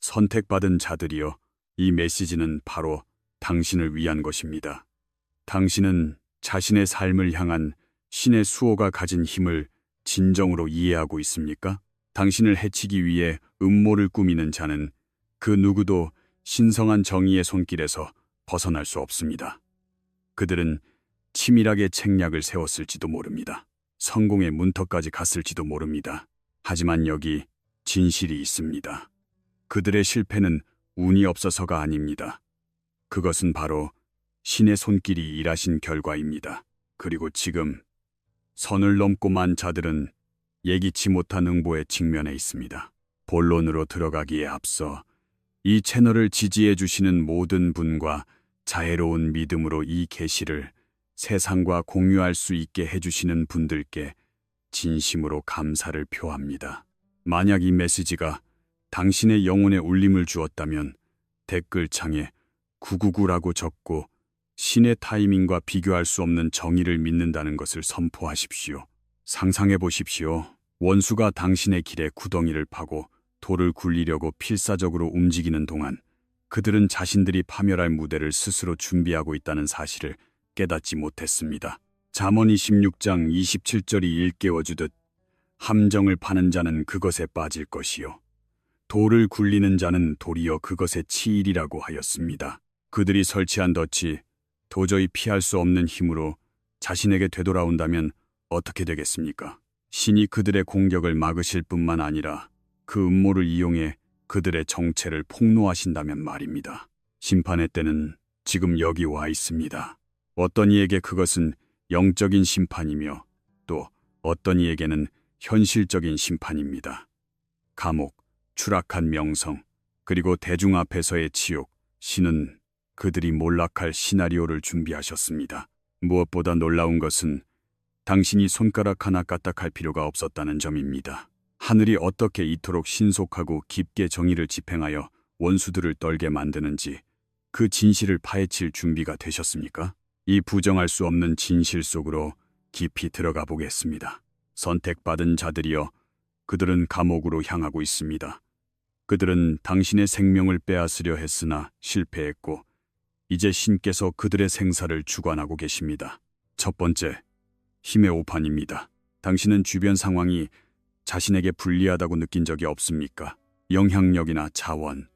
선택받은 자들이여, 이 메시지는 바로 당신을 위한 것입니다. 당신은 자신의 삶을 향한 신의 수호가 가진 힘을 진정으로 이해하고 있습니까? 당신을 해치기 위해 음모를 꾸미는 자는 그 누구도 신성한 정의의 손길에서 벗어날 수 없습니다. 그들은 치밀하게 책략을 세웠을지도 모릅니다. 성공의 문턱까지 갔을지도 모릅니다. 하지만 여기 진실이 있습니다. 그들의 실패는 운이 없어서가 아닙니다. 그것은 바로 신의 손길이 일하신 결과입니다. 그리고 지금 선을 넘고 만 자들은 예기치 못한 응보에 직면해 있습니다. 본론으로 들어가기에 앞서 이 채널을 지지해 주시는 모든 분과 자애로운 믿음으로 이 계시를 세상과 공유할 수 있게 해주시는 분들께 진심으로 감사를 표합니다. 만약 이 메시지가 당신의 영혼에 울림을 주었다면 댓글창에 999라고 적고 신의 타이밍과 비교할 수 없는 정의를 믿는다는 것을 선포하십시오. 상상해 보십시오. 원수가 당신의 길에 구덩이를 파고 돌을 굴리려고 필사적으로 움직이는 동안 그들은 자신들이 파멸할 무대를 스스로 준비하고 있다는 사실을 깨닫지 못했습니다. 잠언 26장 27절이 일깨워주듯 함정을 파는 자는 그것에 빠질 것이요 돌을 굴리는 자는 도리어 그것에 치이리라고 하였습니다. 그들이 설치한 덫이 도저히 피할 수 없는 힘으로 자신에게 되돌아온다면 어떻게 되겠습니까? 신이 그들의 공격을 막으실 뿐만 아니라 그 음모를 이용해 그들의 정체를 폭로하신다면 말입니다. 심판의 때는 지금 여기 와 있습니다. 어떤 이에게 그것은 영적인 심판이며 또 어떤 이에게는 현실적인 심판입니다. 감옥, 추락한 명성, 그리고 대중 앞에서의 지옥, 신은 그들이 몰락할 시나리오를 준비하셨습니다. 무엇보다 놀라운 것은 당신이 손가락 하나 까딱할 필요가 없었다는 점입니다. 하늘이 어떻게 이토록 신속하고 깊게 정의를 집행하여 원수들을 떨게 만드는지 그 진실을 파헤칠 준비가 되셨습니까? 이 부정할 수 없는 진실 속으로 깊이 들어가 보겠습니다. 선택받은 자들이여, 그들은 감옥으로 향하고 있습니다. 그들은 당신의 생명을 빼앗으려 했으나 실패했고 이제 신께서 그들의 생사를 주관하고 계십니다. 첫 번째, 힘의 오판입니다. 당신은 주변 상황이 자신에게 불리하다고 느낀 적이 없습니까? 영향력이나 자원,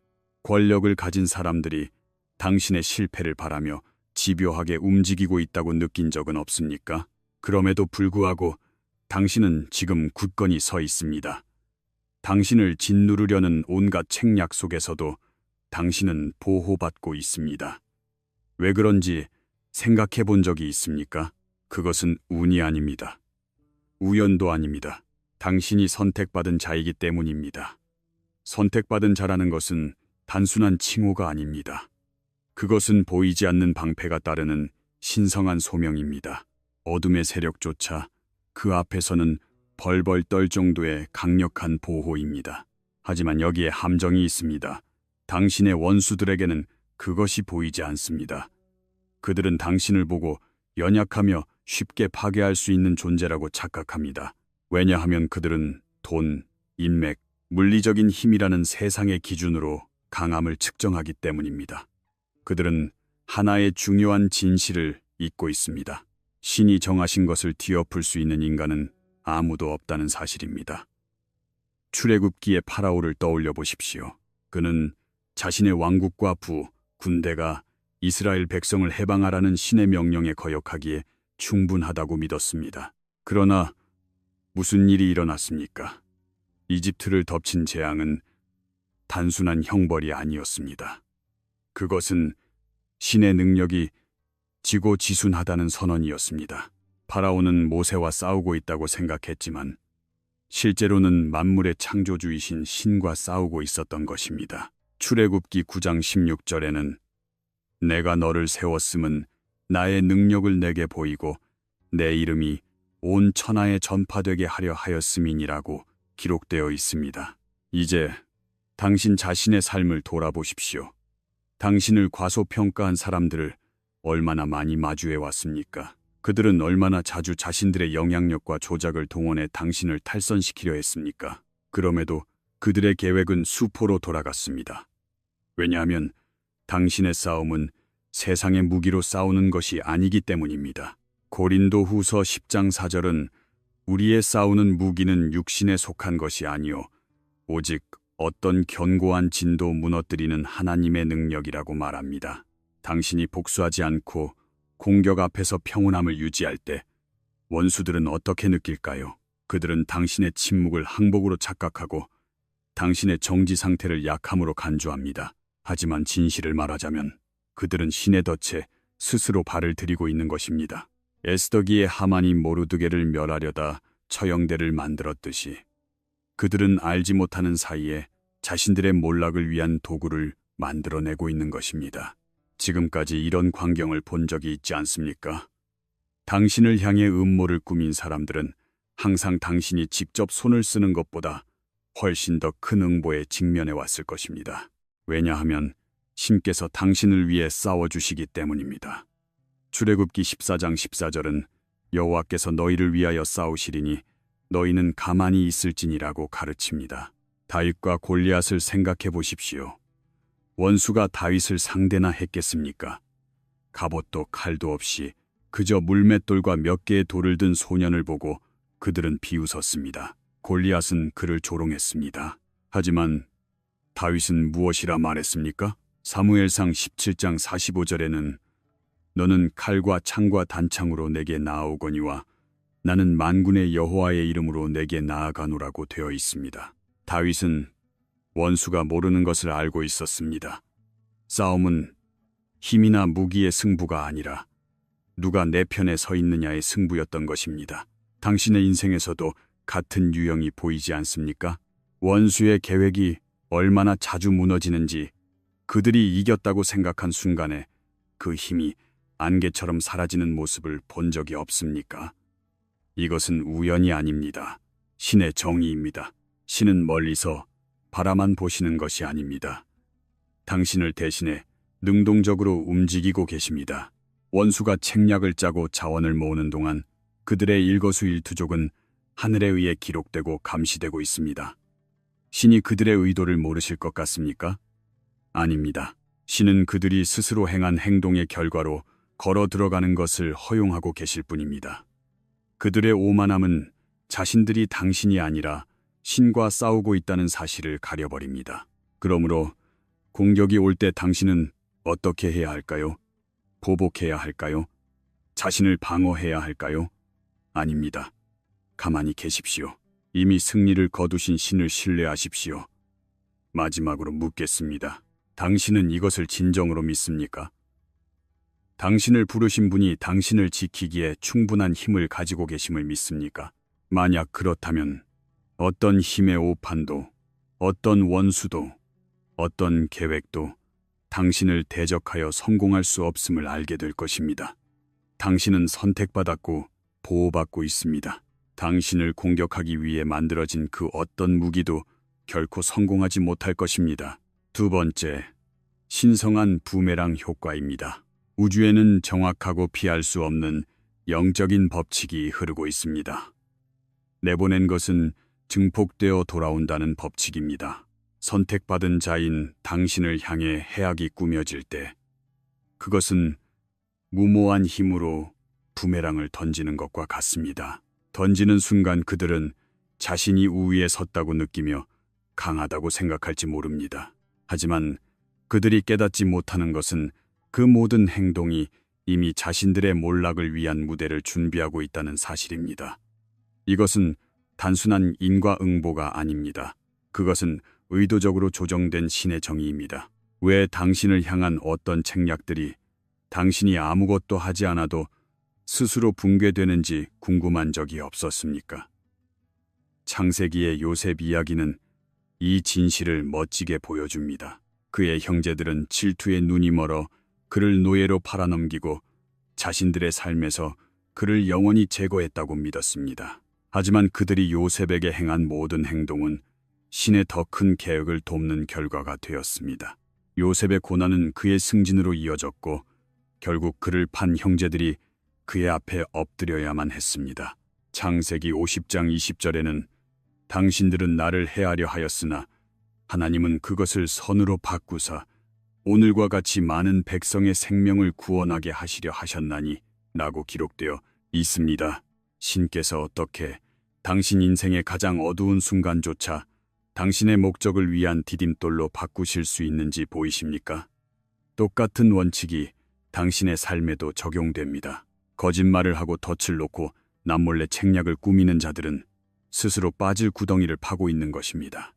권력을 가진 사람들이 당신의 실패를 바라며 집요하게 움직이고 있다고 느낀 적은 없습니까? 그럼에도 불구하고 당신은 지금 굳건히 서 있습니다. 당신을 짓누르려는 온갖 책략 속에서도 당신은 보호받고 있습니다. 왜 그런지 생각해 본 적이 있습니까? 그것은 운이 아닙니다. 우연도 아닙니다. 당신이 선택받은 자이기 때문입니다. 선택받은 자라는 것은 단순한 칭호가 아닙니다. 그것은 보이지 않는 방패가 따르는 신성한 소명입니다. 어둠의 세력조차 그 앞에서는 벌벌 떨 정도의 강력한 보호입니다. 하지만 여기에 함정이 있습니다. 당신의 원수들에게는 그것이 보이지 않습니다. 그들은 당신을 보고 연약하며 쉽게 파괴할 수 있는 존재라고 착각합니다. 왜냐하면 그들은 돈, 인맥, 물리적인 힘이라는 세상의 기준으로 강함을 측정하기 때문입니다. 그들은 하나의 중요한 진실을 잊고 있습니다. 신이 정하신 것을 뒤엎을 수 있는 인간은 아무도 없다는 사실입니다. 출애굽기의 파라오를 떠올려 보십시오. 그는 자신의 왕국과 군대가 이스라엘 백성을 해방하라는 신의 명령에 거역하기에 충분하다고 믿었습니다. 그러나 무슨 일이 일어났습니까? 이집트를 덮친 재앙은 단순한 형벌이 아니었습니다. 그것은 신의 능력이 지고지순하다는 선언이었습니다. 파라오는 모세와 싸우고 있다고 생각했지만 실제로는 만물의 창조주이신 신과 싸우고 있었던 것입니다. 출애굽기 9장 16절에는 내가 너를 세웠음은 나의 능력을 내게 보이고 내 이름이 온 천하에 전파되게 하려 하였음이니라고 기록되어 있습니다. 이제 당신 자신의 삶을 돌아보십시오. 당신을 과소평가한 사람들을 얼마나 많이 마주해 왔습니까? 그들은 얼마나 자주 자신들의 영향력과 조작을 동원해 당신을 탈선시키려 했습니까? 그럼에도 그들의 계획은 수포로 돌아갔습니다. 왜냐하면 당신의 싸움은 세상의 무기로 싸우는 것이 아니기 때문입니다. 고린도 후서 10장 4절은 우리의 싸우는 무기는 육신에 속한 것이 아니요 오직 어떤 견고한 진도 무너뜨리는 하나님의 능력이라고 말합니다. 당신이 복수하지 않고 공격 앞에서 평온함을 유지할 때 원수들은 어떻게 느낄까요? 그들은 당신의 침묵을 항복으로 착각하고 당신의 정지 상태를 약함으로 간주합니다. 하지만 진실을 말하자면 그들은 신의 덫에 스스로 발을 들이고 있는 것입니다. 에스더기의 하만이 모르드게를 멸하려다 처형대를 만들었듯이 그들은 알지 못하는 사이에 자신들의 몰락을 위한 도구를 만들어내고 있는 것입니다. 지금까지 이런 광경을 본 적이 있지 않습니까? 당신을 향해 음모를 꾸민 사람들은 항상 당신이 직접 손을 쓰는 것보다 훨씬 더 큰 응보에 직면해 왔을 것입니다. 왜냐하면 신께서 당신을 위해 싸워주시기 때문입니다. 출애굽기 14장 14절은 여호와께서 너희를 위하여 싸우시리니 너희는 가만히 있을지니라고 가르칩니다. 다윗과 골리앗을 생각해 보십시오. 원수가 다윗을 상대나 했겠습니까? 갑옷도 칼도 없이 그저 물맷돌과 몇 개의 돌을 든 소년을 보고 그들은 비웃었습니다. 골리앗은 그를 조롱했습니다. 하지만 다윗은 무엇이라 말했습니까? 사무엘상 17장 45절에는 너는 칼과 창과 단창으로 내게 나아오거니와 나는 만군의 여호와의 이름으로 내게 나아가노라고 되어 있습니다. 다윗은 원수가 모르는 것을 알고 있었습니다. 싸움은 힘이나 무기의 승부가 아니라 누가 내 편에 서 있느냐의 승부였던 것입니다. 당신의 인생에서도 같은 유형이 보이지 않습니까? 원수의 계획이 얼마나 자주 무너지는지 그들이 이겼다고 생각한 순간에 그 힘이 안개처럼 사라지는 모습을 본 적이 없습니까? 이것은 우연이 아닙니다. 신의 정의입니다. 신은 멀리서 바라만 보시는 것이 아닙니다. 당신을 대신해 능동적으로 움직이고 계십니다. 원수가 책략을 짜고 자원을 모으는 동안 그들의 일거수일투족은 하늘에 의해 기록되고 감시되고 있습니다. 신이 그들의 의도를 모르실 것 같습니까? 아닙니다. 신은 그들이 스스로 행한 행동의 결과로 걸어 들어가는 것을 허용하고 계실 뿐입니다. 그들의 오만함은 자신들이 당신이 아니라 신과 싸우고 있다는 사실을 가려버립니다. 그러므로 공격이 올 때 당신은 어떻게 해야 할까요? 보복해야 할까요? 자신을 방어해야 할까요? 아닙니다. 가만히 계십시오. 이미 승리를 거두신 신을 신뢰하십시오. 마지막으로 묻겠습니다. 당신은 이것을 진정으로 믿습니까? 당신을 부르신 분이 당신을 지키기에 충분한 힘을 가지고 계심을 믿습니까? 만약 그렇다면 어떤 힘의 오판도, 어떤 원수도, 어떤 계획도 당신을 대적하여 성공할 수 없음을 알게 될 것입니다. 당신은 선택받았고 보호받고 있습니다. 당신을 공격하기 위해 만들어진 그 어떤 무기도 결코 성공하지 못할 것입니다. 두 번째, 신성한 부메랑 효과입니다. 우주에는 정확하고 피할 수 없는 영적인 법칙이 흐르고 있습니다. 내보낸 것은 증폭되어 돌아온다는 법칙입니다. 선택받은 자인 당신을 향해 해악이 꾸며질 때 그것은 무모한 힘으로 부메랑을 던지는 것과 같습니다. 던지는 순간 그들은 자신이 우위에 섰다고 느끼며 강하다고 생각할지 모릅니다. 하지만 그들이 깨닫지 못하는 것은 그 모든 행동이 이미 자신들의 몰락을 위한 무대를 준비하고 있다는 사실입니다. 이것은 단순한 인과응보가 아닙니다. 그것은 의도적으로 조정된 신의 정의입니다. 왜 당신을 향한 어떤 책략들이 당신이 아무것도 하지 않아도 스스로 붕괴되는지 궁금한 적이 없었습니까? 창세기의 요셉 이야기는 이 진실을 멋지게 보여줍니다. 그의 형제들은 질투에 눈이 멀어 그를 노예로 팔아넘기고 자신들의 삶에서 그를 영원히 제거했다고 믿었습니다. 하지만 그들이 요셉에게 행한 모든 행동은 신의 더 큰 계획을 돕는 결과가 되었습니다. 요셉의 고난은 그의 승진으로 이어졌고 결국 그를 판 형제들이 그의 앞에 엎드려야만 했습니다. 창세기 50장 20절에는 당신들은 나를 해하려 하였으나 하나님은 그것을 선으로 바꾸사 오늘과 같이 많은 백성의 생명을 구원하게 하시려 하셨나니 라고 기록되어 있습니다. 신께서 어떻게 당신 인생의 가장 어두운 순간조차 당신의 목적을 위한 디딤돌로 바꾸실 수 있는지 보이십니까? 똑같은 원칙이 당신의 삶에도 적용됩니다. 거짓말을 하고 덫을 놓고 남몰래 책략을 꾸미는 자들은 스스로 빠질 구덩이를 파고 있는 것입니다.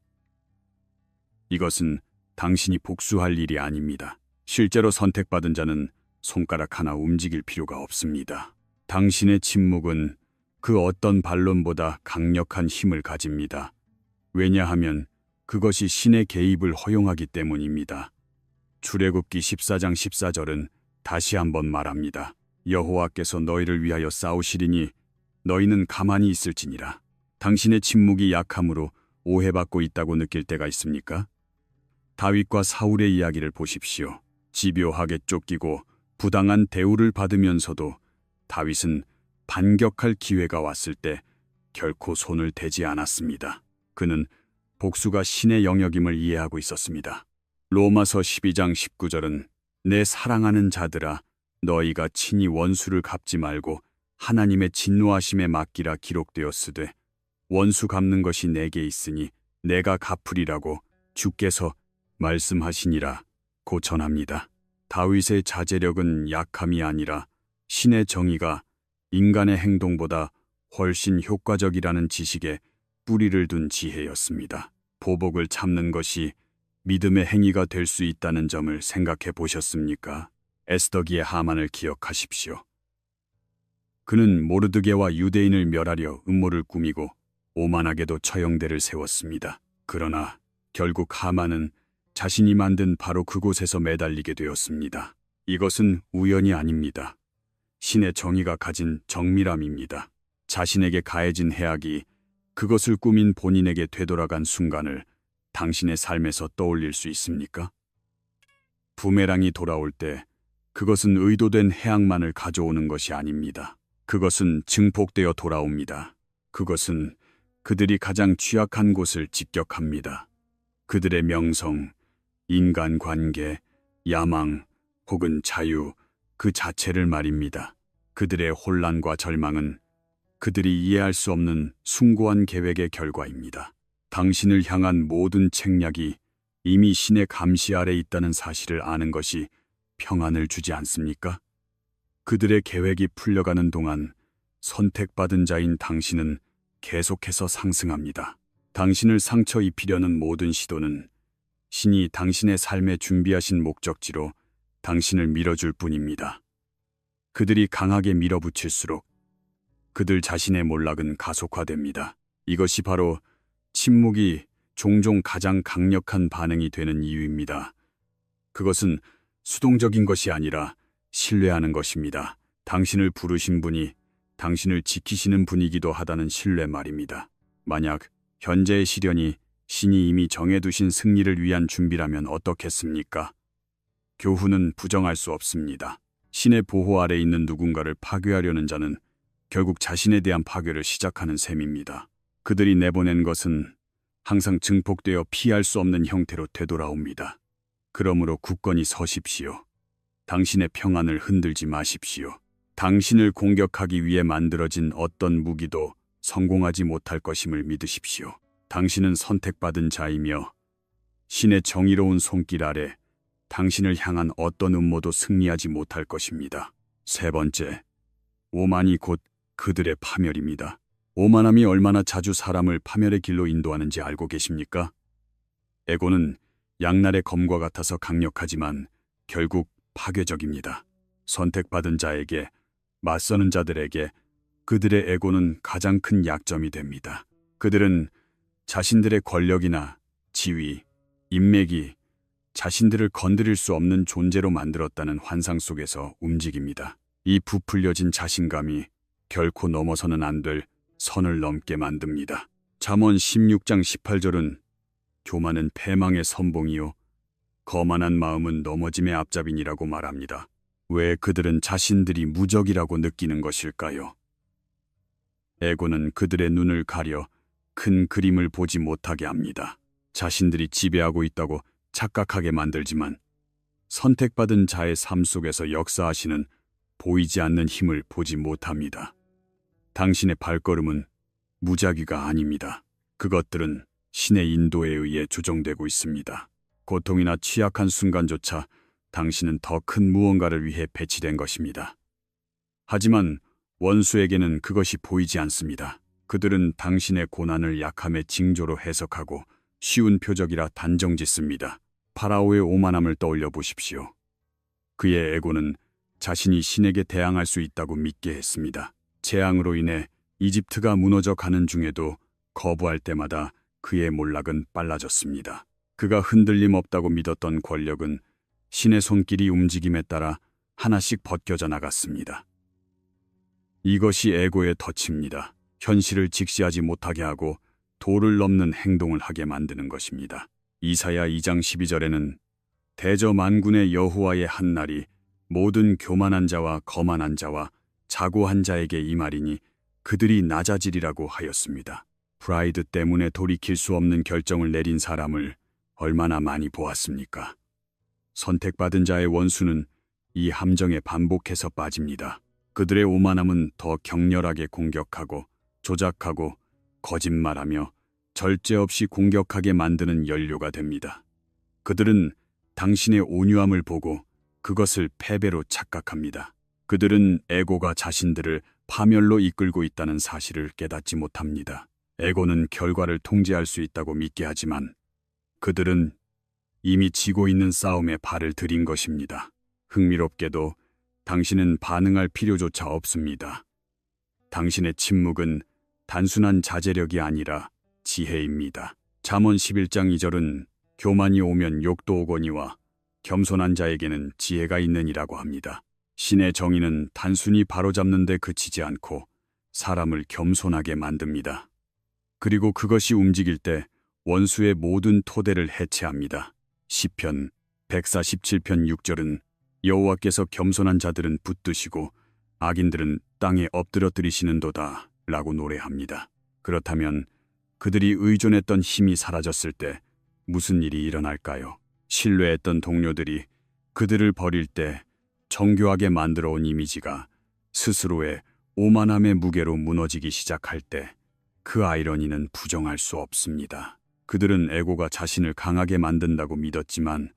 이것은 당신이 복수할 일이 아닙니다. 실제로 선택받은 자는 손가락 하나 움직일 필요가 없습니다. 당신의 침묵은 그 어떤 반론보다 강력한 힘을 가집니다. 왜냐하면 그것이 신의 개입을 허용하기 때문입니다. 출애굽기 14장 14절은 다시 한번 말합니다. 여호와께서 너희를 위하여 싸우시리니 너희는 가만히 있을지니라. 당신의 침묵이 약함으로 오해받고 있다고 느낄 때가 있습니까? 다윗과 사울의 이야기를 보십시오. 집요하게 쫓기고 부당한 대우를 받으면서도 다윗은 반격할 기회가 왔을 때 결코 손을 대지 않았습니다. 그는 복수가 신의 영역임을 이해하고 있었습니다. 로마서 12장 19절은 내 사랑하는 자들아 너희가 친히 원수를 갚지 말고 하나님의 진노하심에 맡기라 기록되었으되 원수 갚는 것이 내게 있으니 내가 갚으리라고 주께서 말씀하시니라 고 전합니다. 다윗의 자제력은 약함이 아니라 신의 정의가 인간의 행동보다 훨씬 효과적이라는 지식에 뿌리를 둔 지혜였습니다. 보복을 참는 것이 믿음의 행위가 될 수 있다는 점을 생각해 보셨습니까? 에스더기의 하만을 기억하십시오. 그는 모르드게와 유대인을 멸하려 음모를 꾸미고 오만하게도 처형대를 세웠습니다. 그러나 결국 하만은 자신이 만든 바로 그곳에서 매달리게 되었습니다. 이것은 우연이 아닙니다. 신의 정의가 가진 정밀함입니다. 자신에게 가해진 해악이 그것을 꾸민 본인에게 되돌아간 순간을 당신의 삶에서 떠올릴 수 있습니까? 부메랑이 돌아올 때 그것은 의도된 해악만을 가져오는 것이 아닙니다. 그것은 증폭되어 돌아옵니다. 그것은 그들이 가장 취약한 곳을 직격합니다. 그들의 명성, 인간관계, 야망 혹은 자유 그 자체를 말입니다. 그들의 혼란과 절망은 그들이 이해할 수 없는 숭고한 계획의 결과입니다. 당신을 향한 모든 책략이 이미 신의 감시 아래 있다는 사실을 아는 것이 평안을 주지 않습니까? 그들의 계획이 풀려가는 동안 선택받은 자인 당신은 계속해서 상승합니다. 당신을 상처 입히려는 모든 시도는 신이 당신의 삶에 준비하신 목적지로 당신을 밀어줄 뿐입니다. 그들이 강하게 밀어붙일수록 그들 자신의 몰락은 가속화됩니다. 이것이 바로 침묵이 종종 가장 강력한 반응이 되는 이유입니다. 그것은 수동적인 것이 아니라 신뢰하는 것입니다. 당신을 부르신 분이 당신을 지키시는 분이기도 하다는 신뢰 말입니다. 만약 현재의 시련이 신이 이미 정해두신 승리를 위한 준비라면 어떻겠습니까? 교훈은 부정할 수 없습니다. 신의 보호 아래 있는 누군가를 파괴하려는 자는 결국 자신에 대한 파괴를 시작하는 셈입니다. 그들이 내보낸 것은 항상 증폭되어 피할 수 없는 형태로 되돌아옵니다. 그러므로 굳건히 서십시오. 당신의 평안을 흔들지 마십시오. 당신을 공격하기 위해 만들어진 어떤 무기도 성공하지 못할 것임을 믿으십시오. 당신은 선택받은 자이며 신의 정의로운 손길 아래 당신을 향한 어떤 음모도 승리하지 못할 것입니다. 세 번째, 오만이 곧 그들의 파멸입니다. 오만함이 얼마나 자주 사람을 파멸의 길로 인도하는지 알고 계십니까? 에고는 양날의 검과 같아서 강력하지만 결국 파괴적입니다. 선택받은 자에게, 맞서는 자들에게 그들의 에고는 가장 큰 약점이 됩니다. 그들은 자신들의 권력이나 지위, 인맥이 자신들을 건드릴 수 없는 존재로 만들었다는 환상 속에서 움직입니다. 이 부풀려진 자신감이 결코 넘어서는 안 될 선을 넘게 만듭니다. 잠언 16장 18절은 교만은 패망의 선봉이요 거만한 마음은 넘어짐의 앞잡이니라고 말합니다. 왜 그들은 자신들이 무적이라고 느끼는 것일까요? 에고는 그들의 눈을 가려 큰 그림을 보지 못하게 합니다. 자신들이 지배하고 있다고 착각하게 만들지만 선택받은 자의 삶 속에서 역사하시는 보이지 않는 힘을 보지 못합니다. 당신의 발걸음은 무작위가 아닙니다. 그것들은 신의 인도에 의해 조정되고 있습니다. 고통이나 취약한 순간조차 당신은 더 큰 무언가를 위해 배치된 것입니다. 하지만 원수에게는 그것이 보이지 않습니다. 그들은 당신의 고난을 약함의 징조로 해석하고 쉬운 표적이라 단정짓습니다. 파라오의 오만함을 떠올려 보십시오. 그의 에고는 자신이 신에게 대항할 수 있다고 믿게 했습니다. 재앙으로 인해 이집트가 무너져 가는 중에도 거부할 때마다 그의 몰락은 빨라졌습니다. 그가 흔들림 없다고 믿었던 권력은 신의 손길이 움직임에 따라 하나씩 벗겨져 나갔습니다. 이것이 에고의 덫입니다. 현실을 직시하지 못하게 하고 도를 넘는 행동을 하게 만드는 것입니다. 이사야 2장 12절에는 대저 만군의 여호와의 한 날이 모든 교만한 자와 거만한 자와 자고한 자에게 임하리니 그들이 낮아지리라고 하였습니다. 프라이드 때문에 돌이킬 수 없는 결정을 내린 사람을 얼마나 많이 보았습니까? 선택받은 자의 원수는 이 함정에 반복해서 빠집니다. 그들의 오만함은 더 격렬하게 공격하고 조작하고 거짓말하며 절제 없이 공격하게 만드는 연료가 됩니다. 그들은 당신의 온유함을 보고 그것을 패배로 착각합니다. 그들은 에고가 자신들을 파멸로 이끌고 있다는 사실을 깨닫지 못합니다. 에고는 결과를 통제할 수 있다고 믿게 하지만 그들은 이미 지고 있는 싸움에 발을 들인 것입니다. 흥미롭게도 당신은 반응할 필요조차 없습니다. 당신의 침묵은 단순한 자제력이 아니라 지혜입니다. 잠언 11장 2절은 교만이 오면 욕도 오거니와 겸손한 자에게는 지혜가 있느니라고 합니다. 신의 정의는 단순히 바로잡는 데 그치지 않고 사람을 겸손하게 만듭니다. 그리고 그것이 움직일 때 원수의 모든 토대를 해체합니다. 시편 147편 6절은 여호와께서 겸손한 자들은 붙드시고 악인들은 땅에 엎드러뜨리시는도다 라고 노래합니다. 그렇다면 그들이 의존했던 힘이 사라졌을 때 무슨 일이 일어날까요? 신뢰했던 동료들이 그들을 버릴 때 정교하게 만들어온 이미지가 스스로의 오만함의 무게로 무너지기 시작할 때 그 아이러니는 부정할 수 없습니다. 그들은 에고가 자신을 강하게 만든다고 믿었지만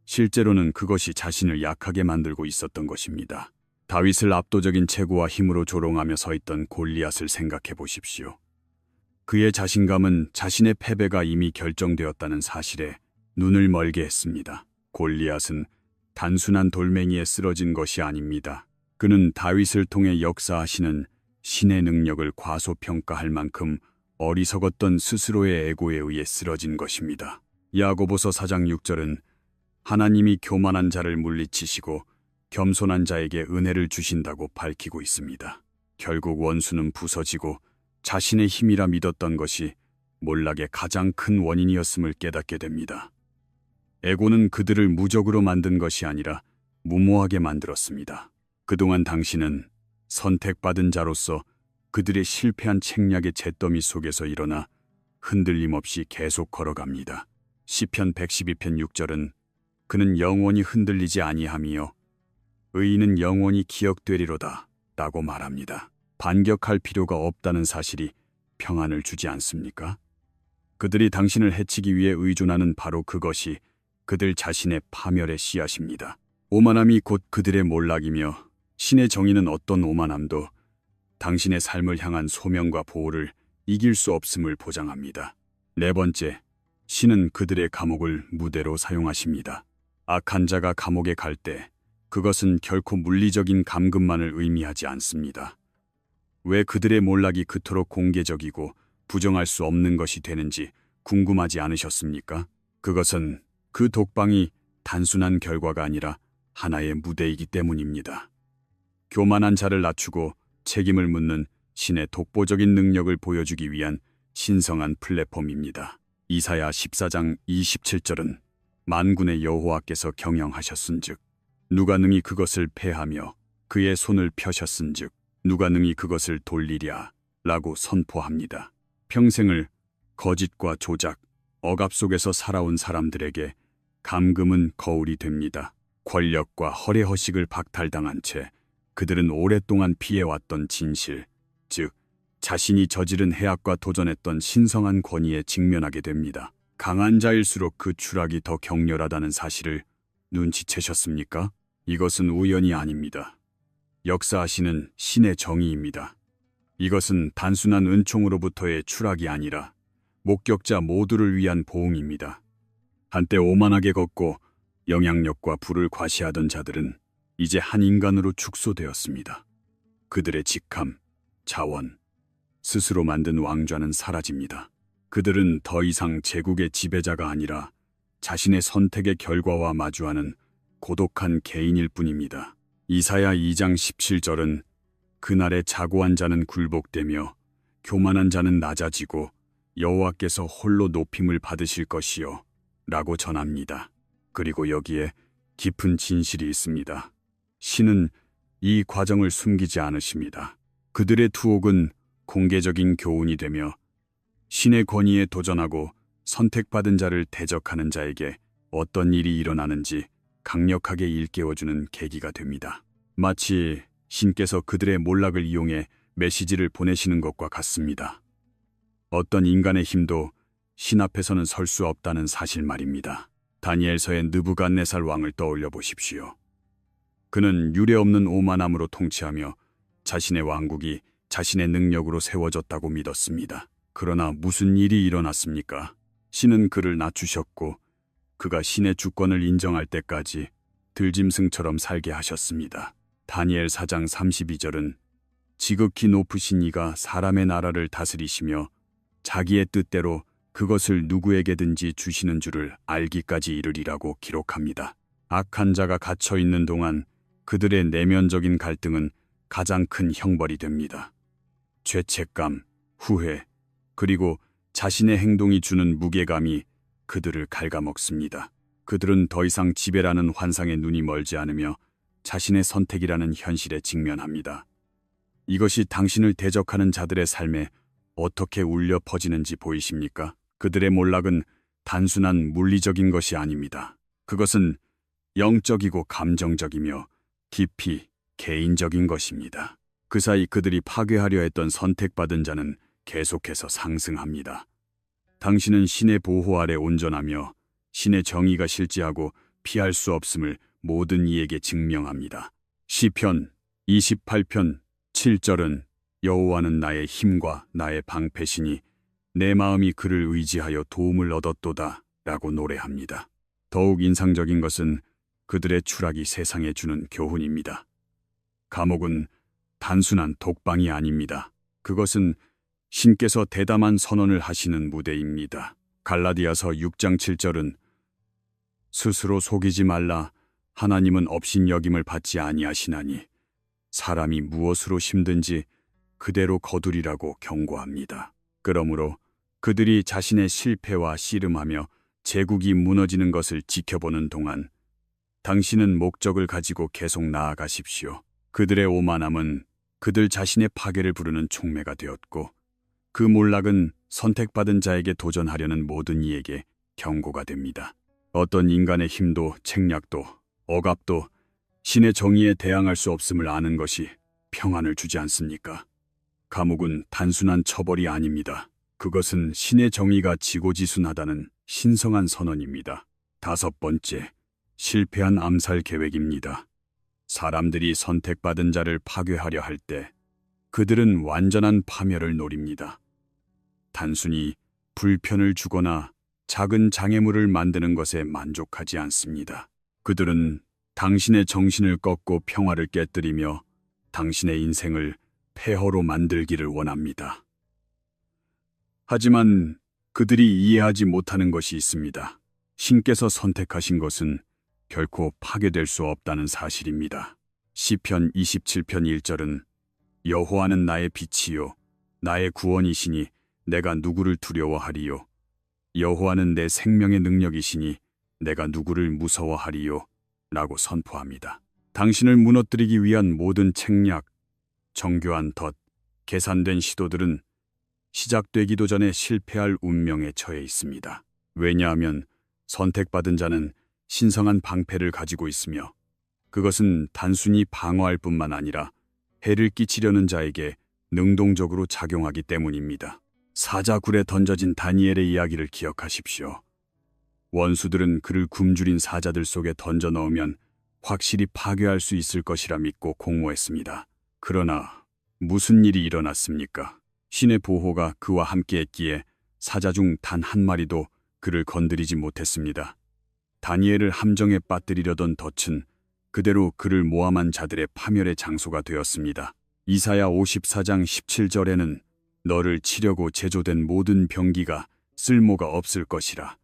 실제로는 그것이 자신을 약하게 만들고 있었던 것입니다. 다윗을 압도적인 체구와 힘으로 조롱하며 서 있던 골리앗을 생각해 보십시오. 그의 자신감은 자신의 패배가 이미 결정되었다는 사실에 눈을 멀게 했습니다. 골리앗은 단순한 돌멩이에 쓰러진 것이 아닙니다. 그는 다윗을 통해 역사하시는 신의 능력을 과소평가할 만큼 어리석었던 스스로의 에고에 의해 쓰러진 것입니다. 야고보서 4장 6절은 하나님이 교만한 자를 물리치시고 겸손한 자에게 은혜를 주신다고 밝히고 있습니다. 결국 원수는 부서지고 자신의 힘이라 믿었던 것이 몰락의 가장 큰 원인이었음을 깨닫게 됩니다. 에고는 그들을 무적으로 만든 것이 아니라 무모하게 만들었습니다. 그동안 당신은 선택받은 자로서 그들의 실패한 책략의 잿더미 속에서 일어나 흔들림 없이 계속 걸어갑니다. 시편 112편 6절은 그는 영원히 흔들리지 아니하며 의인은 영원히 기억되리로다 라고 말합니다. 반격할 필요가 없다는 사실이 평안을 주지 않습니까? 그들이 당신을 해치기 위해 의존하는 바로 그것이 그들 자신의 파멸의 씨앗입니다. 오만함이 곧 그들의 몰락이며 신의 정의는 어떤 오만함도 당신의 삶을 향한 소명과 보호를 이길 수 없음을 보장합니다. 네 번째, 신은 그들의 감옥을 무대로 사용하십니다. 악한 자가 감옥에 갈 때 그것은 결코 물리적인 감금만을 의미하지 않습니다. 왜 그들의 몰락이 그토록 공개적이고 부정할 수 없는 것이 되는지 궁금하지 않으셨습니까? 그것은 그 독방이 단순한 결과가 아니라 하나의 무대이기 때문입니다. 교만한 자를 낮추고 책임을 묻는 신의 독보적인 능력을 보여주기 위한 신성한 플랫폼입니다. 이사야 14장 27절은 만군의 여호와께서 경영하셨은즉 누가 능히 그것을 패하며 그의 손을 펴셨은즉 누가 능히 그것을 돌리랴 라고 선포합니다. 평생을 거짓과 조작, 억압 속에서 살아온 사람들에게 감금은 거울이 됩니다. 권력과 허례허식을 박탈당한 채 그들은 오랫동안 피해왔던 진실, 즉 자신이 저지른 해악과 도전했던 신성한 권위에 직면하게 됩니다. 강한 자일수록 그 추락이 더 격렬하다는 사실을 눈치채셨습니까? 이것은 우연이 아닙니다. 역사하시는 신의 정의입니다. 이것은 단순한 은총으로부터의 추락이 아니라 목격자 모두를 위한 보응입니다. 한때 오만하게 걷고 영향력과 부를 과시하던 자들은 이제 한 인간으로 축소되었습니다. 그들의 직함, 자원, 스스로 만든 왕좌는 사라집니다. 그들은 더 이상 제국의 지배자가 아니라 자신의 선택의 결과와 마주하는 고독한 개인일 뿐입니다. 이사야 2장 17절은 그날에 자고한 자는 굴복되며 교만한 자는 낮아지고 여호와께서 홀로 높임을 받으실 것이요 라고 전합니다. 그리고 여기에 깊은 진실이 있습니다. 신은 이 과정을 숨기지 않으십니다. 그들의 투옥은 공개적인 교훈이 되며 신의 권위에 도전하고 선택받은 자를 대적하는 자에게 어떤 일이 일어나는지 강력하게 일깨워주는 계기가 됩니다. 마치 신께서 그들의 몰락을 이용해 메시지를 보내시는 것과 같습니다. 어떤 인간의 힘도 신 앞에서는 설 수 없다는 사실 말입니다. 다니엘서의 느부갓네살 왕을 떠올려 보십시오. 그는 유례없는 오만함으로 통치하며 자신의 왕국이 자신의 능력으로 세워졌다고 믿었습니다. 그러나 무슨 일이 일어났습니까? 신은 그를 낮추셨고 그가 신의 주권을 인정할 때까지 들짐승처럼 살게 하셨습니다. 다니엘 4장 32절은 지극히 높으신 이가 사람의 나라를 다스리시며 자기의 뜻대로 그것을 누구에게든지 주시는 줄을 알기까지 이르리라고 기록합니다. 악한 자가 갇혀 있는 동안 그들의 내면적인 갈등은 가장 큰 형벌이 됩니다. 죄책감, 후회, 그리고 자신의 행동이 주는 무게감이 그들을 갉아먹습니다. 그들은 더 이상 지배라는 환상에 눈이 멀지 않으며 자신의 선택이라는 현실에 직면합니다. 이것이 당신을 대적하는 자들의 삶에 어떻게 울려 퍼지는지 보이십니까? 그들의 몰락은 단순한 물리적인 것이 아닙니다. 그것은 영적이고 감정적이며 깊이 개인적인 것입니다. 그 사이 그들이 파괴하려 했던 선택받은 자는 계속해서 상승합니다. 당신은 신의 보호 아래 온전하며 신의 정의가 실지하고 피할 수 없음을 모든 이에게 증명합니다. 시편 28편 7절은 여호와는 나의 힘과 나의 방패시니 내 마음이 그를 의지하여 도움을 얻었도다 라고 노래합니다. 더욱 인상적인 것은 그들의 추락이 세상에 주는 교훈입니다. 감옥은 단순한 독방이 아닙니다. 그것은 신께서 대담한 선언을 하시는 무대입니다. 갈라디아서 6장 7절은 스스로 속이지 말라. 하나님은 업신여김을 받지 아니하시나니 사람이 무엇으로 힘든지 그대로 거두리라고 경고합니다. 그러므로 그들이 자신의 실패와 씨름하며 제국이 무너지는 것을 지켜보는 동안 당신은 목적을 가지고 계속 나아가십시오. 그들의 오만함은 그들 자신의 파괴를 부르는 촉매가 되었고 그 몰락은 선택받은 자에게 도전하려는 모든 이에게 경고가 됩니다. 어떤 인간의 힘도 책략도 억압도 신의 정의에 대항할 수 없음을 아는 것이 평안을 주지 않습니까? 감옥은 단순한 처벌이 아닙니다. 그것은 신의 정의가 지고지순하다는 신성한 선언입니다. 5번째, 실패한 암살 계획입니다. 사람들이 선택받은 자를 파괴하려 할 때 그들은 완전한 파멸을 노립니다. 단순히 불편을 주거나 작은 장애물을 만드는 것에 만족하지 않습니다. 그들은 당신의 정신을 꺾고 평화를 깨뜨리며 당신의 인생을 폐허로 만들기를 원합니다. 하지만 그들이 이해하지 못하는 것이 있습니다. 신께서 선택하신 것은 결코 파괴될 수 없다는 사실입니다. 시편 27편 1절은 여호와는 나의 빛이요 나의 구원이시니 내가 누구를 두려워하리요 여호와는 내 생명의 능력이시니 내가 누구를 무서워하리요 라고 선포합니다. 당신을 무너뜨리기 위한 모든 책략, 정교한 덫, 계산된 시도들은 시작되기도 전에 실패할 운명에 처해 있습니다. 왜냐하면 선택받은 자는 신성한 방패를 가지고 있으며 그것은 단순히 방어할 뿐만 아니라 해를 끼치려는 자에게 능동적으로 작용하기 때문입니다. 사자굴에 던져진 다니엘의 이야기를 기억하십시오. 원수들은 그를 굶주린 사자들 속에 던져 넣으면 확실히 파괴할 수 있을 것이라 믿고 공모했습니다. 그러나 무슨 일이 일어났습니까? 신의 보호가 그와 함께했기에 사자 중 단 한 마리도 그를 건드리지 못했습니다. 다니엘을 함정에 빠뜨리려던 덫은 그대로 그를 모함한 자들의 파멸의 장소가 되었습니다. 이사야 54장 17절에는 너를 치려고 제조된 모든 병기가 쓸모가 없을 것이라.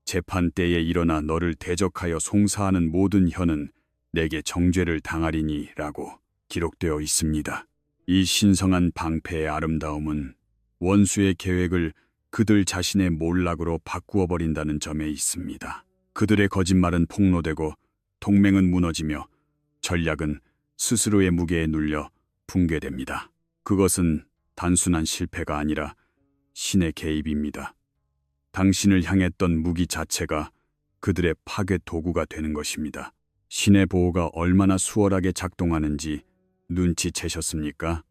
재판 때에 일어나 너를 대적하여 송사하는 모든 혀는 내게 정죄를 당하리니 라고 기록되어 있습니다. 이 신성한 방패의 아름다움은 원수의 계획을 그들 자신의 몰락으로 바꾸어 버린다는 점에 있습니다. 그들의 거짓말은 폭로되고 동맹은 무너지며 전략은 스스로의 무게에 눌려 붕괴됩니다. 그것은 단순한 실패가 아니라 신의 개입입니다. 당신을 향했던 무기 자체가 그들의 파괴 도구가 되는 것입니다. 신의 보호가 얼마나 수월하게 작동하는지 눈치채셨습니까?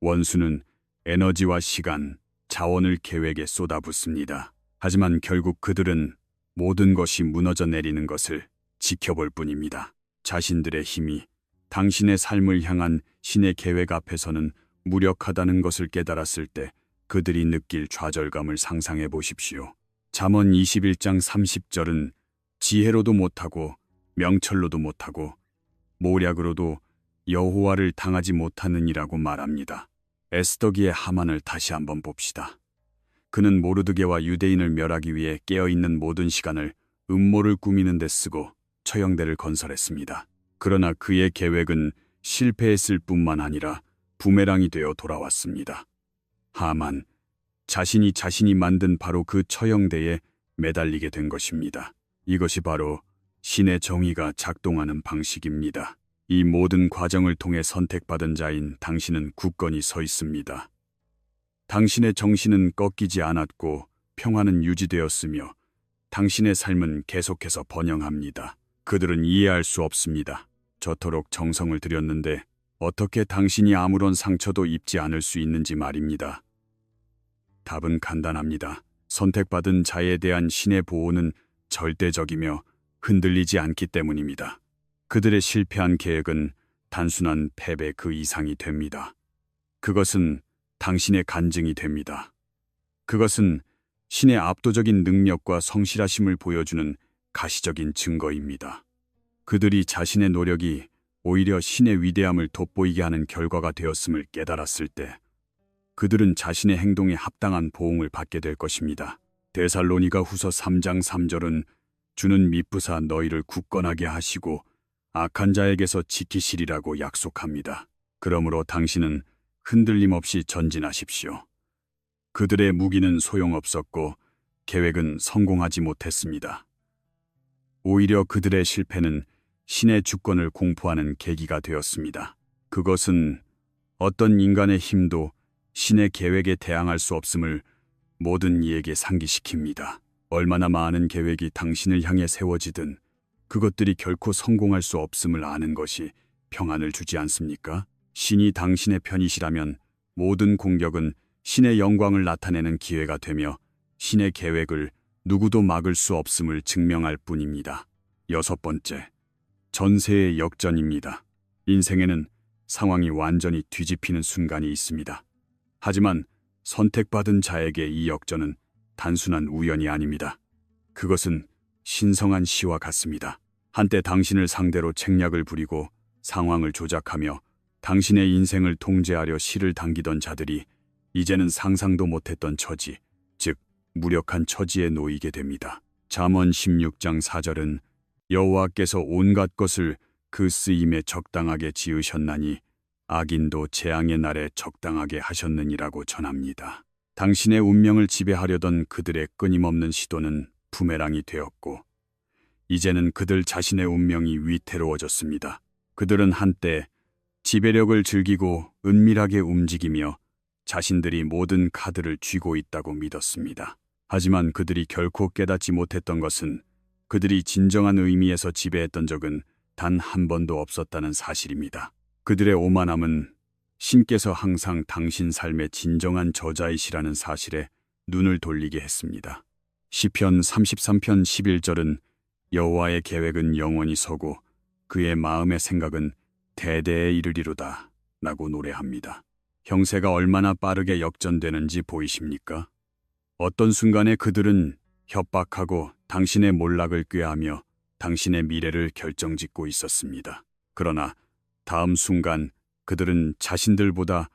원수는 에너지와 시간, 자원을 계획에 쏟아붓습니다. 하지만 결국 그들은 모든 것이 무너져 내리는 것을 지켜볼 뿐입니다. 자신들의 힘이 당신의 삶을 향한 신의 계획 앞에서는 무력하다는 것을 깨달았을 때 그들이 느낄 좌절감을 상상해 보십시오. 잠언 21장 30절은 지혜로도 못하고 명철로도 못하고 모략으로도 여호와를 당하지 못하느니라고 말합니다. 에스더기의 하만을 다시 한번 봅시다. 그는 모르드게와 유대인을 멸하기 위해 깨어있는 모든 시간을 음모를 꾸미는 데 쓰고 처형대를 건설했습니다. 그러나 그의 계획은 실패했을 뿐만 아니라 부메랑이 되어 돌아왔습니다. 하만, 자신이 만든 바로 그 처형대에 매달리게 된 것입니다. 이것이 바로 신의 정의가 작동하는 방식입니다. 이 모든 과정을 통해 선택받은 자인 당신은 굳건히 서 있습니다. 당신의 정신은 꺾이지 않았고 평화는 유지되었으며 당신의 삶은 계속해서 번영합니다. 그들은 이해할 수 없습니다. 저토록 정성을 들였는데 어떻게 당신이 아무런 상처도 입지 않을 수 있는지 말입니다. 답은 간단합니다. 선택받은 자에 대한 신의 보호는 절대적이며 흔들리지 않기 때문입니다. 그들의 실패한 계획은 단순한 패배 그 이상이 됩니다. 그것은 당신의 간증이 됩니다. 그것은 신의 압도적인 능력과 성실하심을 보여주는 가시적인 증거입니다. 그들이 자신의 노력이 오히려 신의 위대함을 돋보이게 하는 결과가 되었음을 깨달았을 때 그들은 자신의 행동에 합당한 보응을 받게 될 것입니다. 데살로니가 후서 3장 3절은 주는 미쁘사 너희를 굳건하게 하시고 악한 자에게서 지키시리라고 약속합니다. 그러므로 당신은 흔들림 없이 전진하십시오. 그들의 무기는 소용없었고 계획은 성공하지 못했습니다. 오히려 그들의 실패는 신의 주권을 공포하는 계기가 되었습니다. 그것은 어떤 인간의 힘도 신의 계획에 대항할 수 없음을 모든 이에게 상기시킵니다. 얼마나 많은 계획이 당신을 향해 세워지든 그것들이 결코 성공할 수 없음을 아는 것이 평안을 주지 않습니까? 신이 당신의 편이시라면 모든 공격은 신의 영광을 나타내는 기회가 되며 신의 계획을 누구도 막을 수 없음을 증명할 뿐입니다. 6번째, 전세의 역전입니다. 인생에는 상황이 완전히 뒤집히는 순간이 있습니다. 하지만 선택받은 자에게 이 역전은 단순한 우연이 아닙니다. 그것은 신성한 시와 같습니다. 한때 당신을 상대로 책략을 부리고 상황을 조작하며 당신의 인생을 통제하려 실을 당기던 자들이 이제는 상상도 못했던 처지, 즉 무력한 처지에 놓이게 됩니다. 잠언 16장 4절은 여호와께서 온갖 것을 그 쓰임에 적당하게 지으셨나니 악인도 재앙의 날에 적당하게 하셨느니라고 전합니다. 당신의 운명을 지배하려던 그들의 끊임없는 시도는 부메랑이 되었고 이제는 그들 자신의 운명이 위태로워졌습니다. 그들은 한때 지배력을 즐기고 은밀하게 움직이며 자신들이 모든 카드를 쥐고 있다고 믿었습니다. 하지만 그들이 결코 깨닫지 못했던 것은 그들이 진정한 의미에서 지배했던 적은 단 한 번도 없었다는 사실입니다. 그들의 오만함은 신께서 항상 당신 삶의 진정한 저자이시라는 사실에 눈을 돌리게 했습니다. 시편 33편 11절은 여호와의 계획은 영원히 서고 그의 마음의 생각은 대대에 이르리로다 라고 노래합니다. 형세가 얼마나 빠르게 역전되는지 보이십니까? 어떤 순간에 그들은 협박하고 당신의 몰락을 꾀하며 당신의 미래를 결정짓고 있었습니다. 그러나 다음 순간 그들은 자신들보다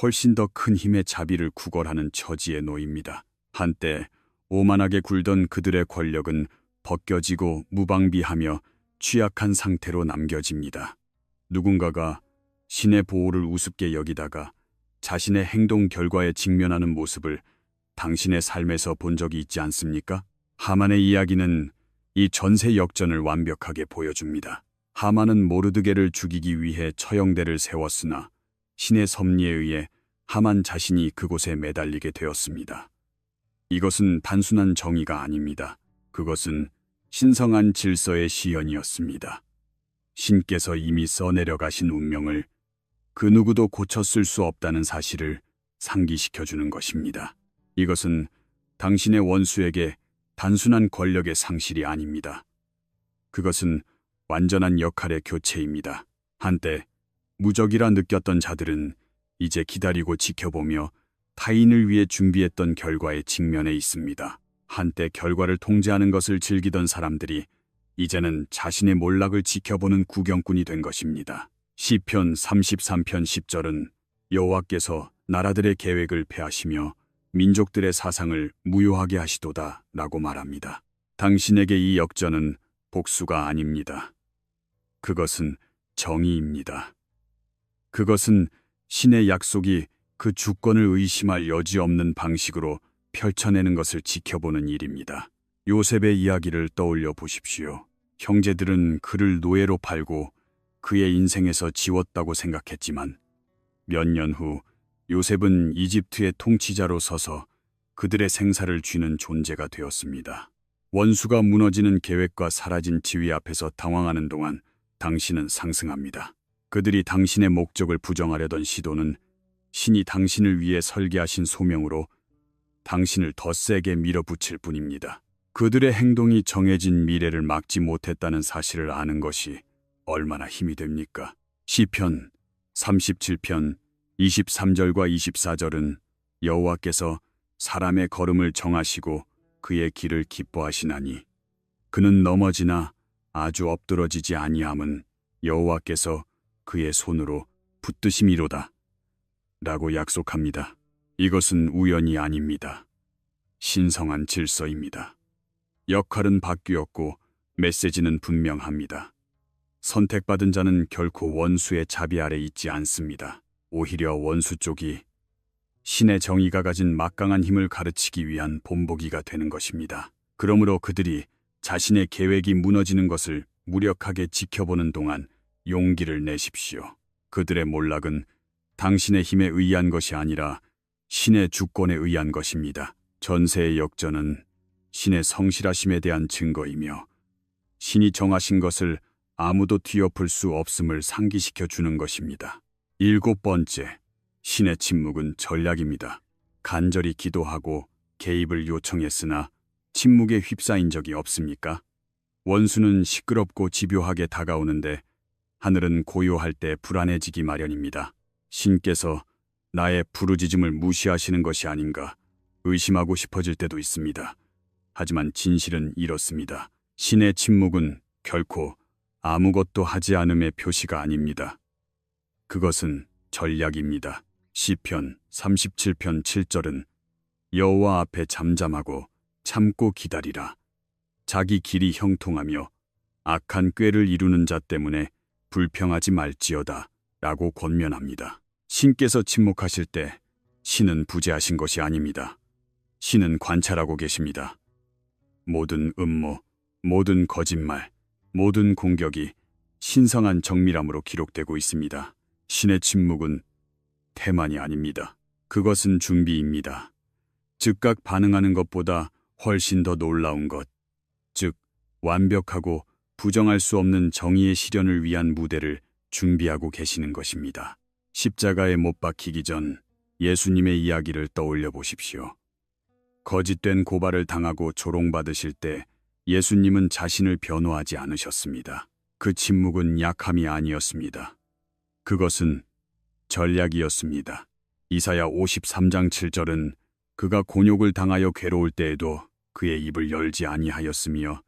훨씬 더 큰 힘의 자비를 구걸하는 처지에 놓입니다. 한때 오만하게 굴던 그들의 권력은 벗겨지고 무방비하며 취약한 상태로 남겨집니다. 누군가가 신의 보호를 우습게 여기다가 자신의 행동 결과에 직면하는 모습을 당신의 삶에서 본 적이 있지 않습니까? 하만의 이야기는 이 전세 역전을 완벽하게 보여줍니다. 하만은 모르드게를 죽이기 위해 처형대를 세웠으나 신의 섭리에 의해 하만 자신이 그곳에 매달리게 되었습니다. 이것은 단순한 정의가 아닙니다. 그것은 신성한 질서의 시연이었습니다. 신께서 이미 써내려가신 운명을 그 누구도 고쳤을 수 없다는 사실을 상기시켜주는 것입니다. 이것은 당신의 원수에게 단순한 권력의 상실이 아닙니다. 그것은 완전한 역할의 교체입니다. 한때 무적이라 느꼈던 자들은 이제 기다리고 지켜보며 타인을 위해 준비했던 결과에 직면해 있습니다. 한때 결과를 통제하는 것을 즐기던 사람들이 이제는 자신의 몰락을 지켜보는 구경꾼이 된 것입니다. 시편 33편 10절은 여호와께서 나라들의 계획을 폐하시며 민족들의 사상을 무효하게 하시도다 라고 말합니다. 당신에게 이 역전은 복수가 아닙니다. 그것은 정의입니다. 그것은 신의 약속이 그 주권을 의심할 여지 없는 방식으로 펼쳐내는 것을 지켜보는 일입니다. 요셉의 이야기를 떠올려 보십시오. 형제들은 그를 노예로 팔고 그의 인생에서 지웠다고 생각했지만 몇 년 후 요셉은 이집트의 통치자로 서서 그들의 생사를 쥐는 존재가 되었습니다. 원수가 무너지는 계획과 사라진 지위 앞에서 당황하는 동안 당신은 상승합니다. 그들이 당신의 목적을 부정하려던 시도는 신이 당신을 위해 설계하신 소명으로 당신을 더 세게 밀어붙일 뿐입니다. 그들의 행동이 정해진 미래를 막지 못했다는 사실을 아는 것이 얼마나 힘이 됩니까? 시편 37편 23절과 24절은 여호와께서 사람의 걸음을 정하시고 그의 길을 기뻐하시나니 그는 넘어지나 아주 엎드러지지 아니함은 여호와께서 그의 손으로 붙드심이로다 라고 약속합니다. 이것은 우연이 아닙니다. 신성한 질서입니다. 역할은 바뀌었고 메시지는 분명합니다. 선택받은 자는 결코 원수의 자비 아래 있지 않습니다. 오히려 원수 쪽이 신의 정의가 가진 막강한 힘을 가르치기 위한 본보기가 되는 것입니다. 그러므로 그들이 자신의 계획이 무너지는 것을 무력하게 지켜보는 동안 용기를 내십시오. 그들의 몰락은 당신의 힘에 의한 것이 아니라 신의 주권에 의한 것입니다. 전세의 역전은 신의 성실하심에 대한 증거이며 신이 정하신 것을 아무도 뒤엎을 수 없음을 상기시켜 주는 것입니다. 7번째, 신의 침묵은 전략입니다. 간절히 기도하고 개입을 요청했으나 침묵에 휩싸인 적이 없습니까? 원수는 시끄럽고 집요하게 다가오는데 하늘은 고요할 때 불안해지기 마련입니다. 신께서 나의 부르짖음을 무시하시는 것이 아닌가 의심하고 싶어질 때도 있습니다. 하지만 진실은 이렇습니다. 신의 침묵은 결코 아무것도 하지 않음의 표시가 아닙니다. 그것은 전략입니다. 시편 37편 7절은 여호와 앞에 잠잠하고 참고 기다리라. 자기 길이 형통하며 악한 꾀를 이루는 자 때문에 불평하지 말지어다 라고 권면합니다. 신께서 침묵하실 때 신은 부재하신 것이 아닙니다. 신은 관찰하고 계십니다. 모든 음모, 모든 거짓말, 모든 공격이 신성한 정밀함으로 기록되고 있습니다. 신의 침묵은 태만이 아닙니다. 그것은 준비입니다. 즉각 반응하는 것보다 훨씬 더 놀라운 것, 즉 완벽하고 부정할 수 없는 정의의 실현을 위한 무대를 준비하고 계시는 것입니다. 십자가에 못 박히기 전 예수님의 이야기를 떠올려 보십시오. 거짓된 고발을 당하고 조롱받으실 때 예수님은 자신을 변호하지 않으셨습니다. 그 침묵은 약함이 아니었습니다. 그것은 전략이었습니다. 이사야 53장 7절은 그가 곤욕을 당하여 괴로울 때에도 그의 입을 열지 아니하였으며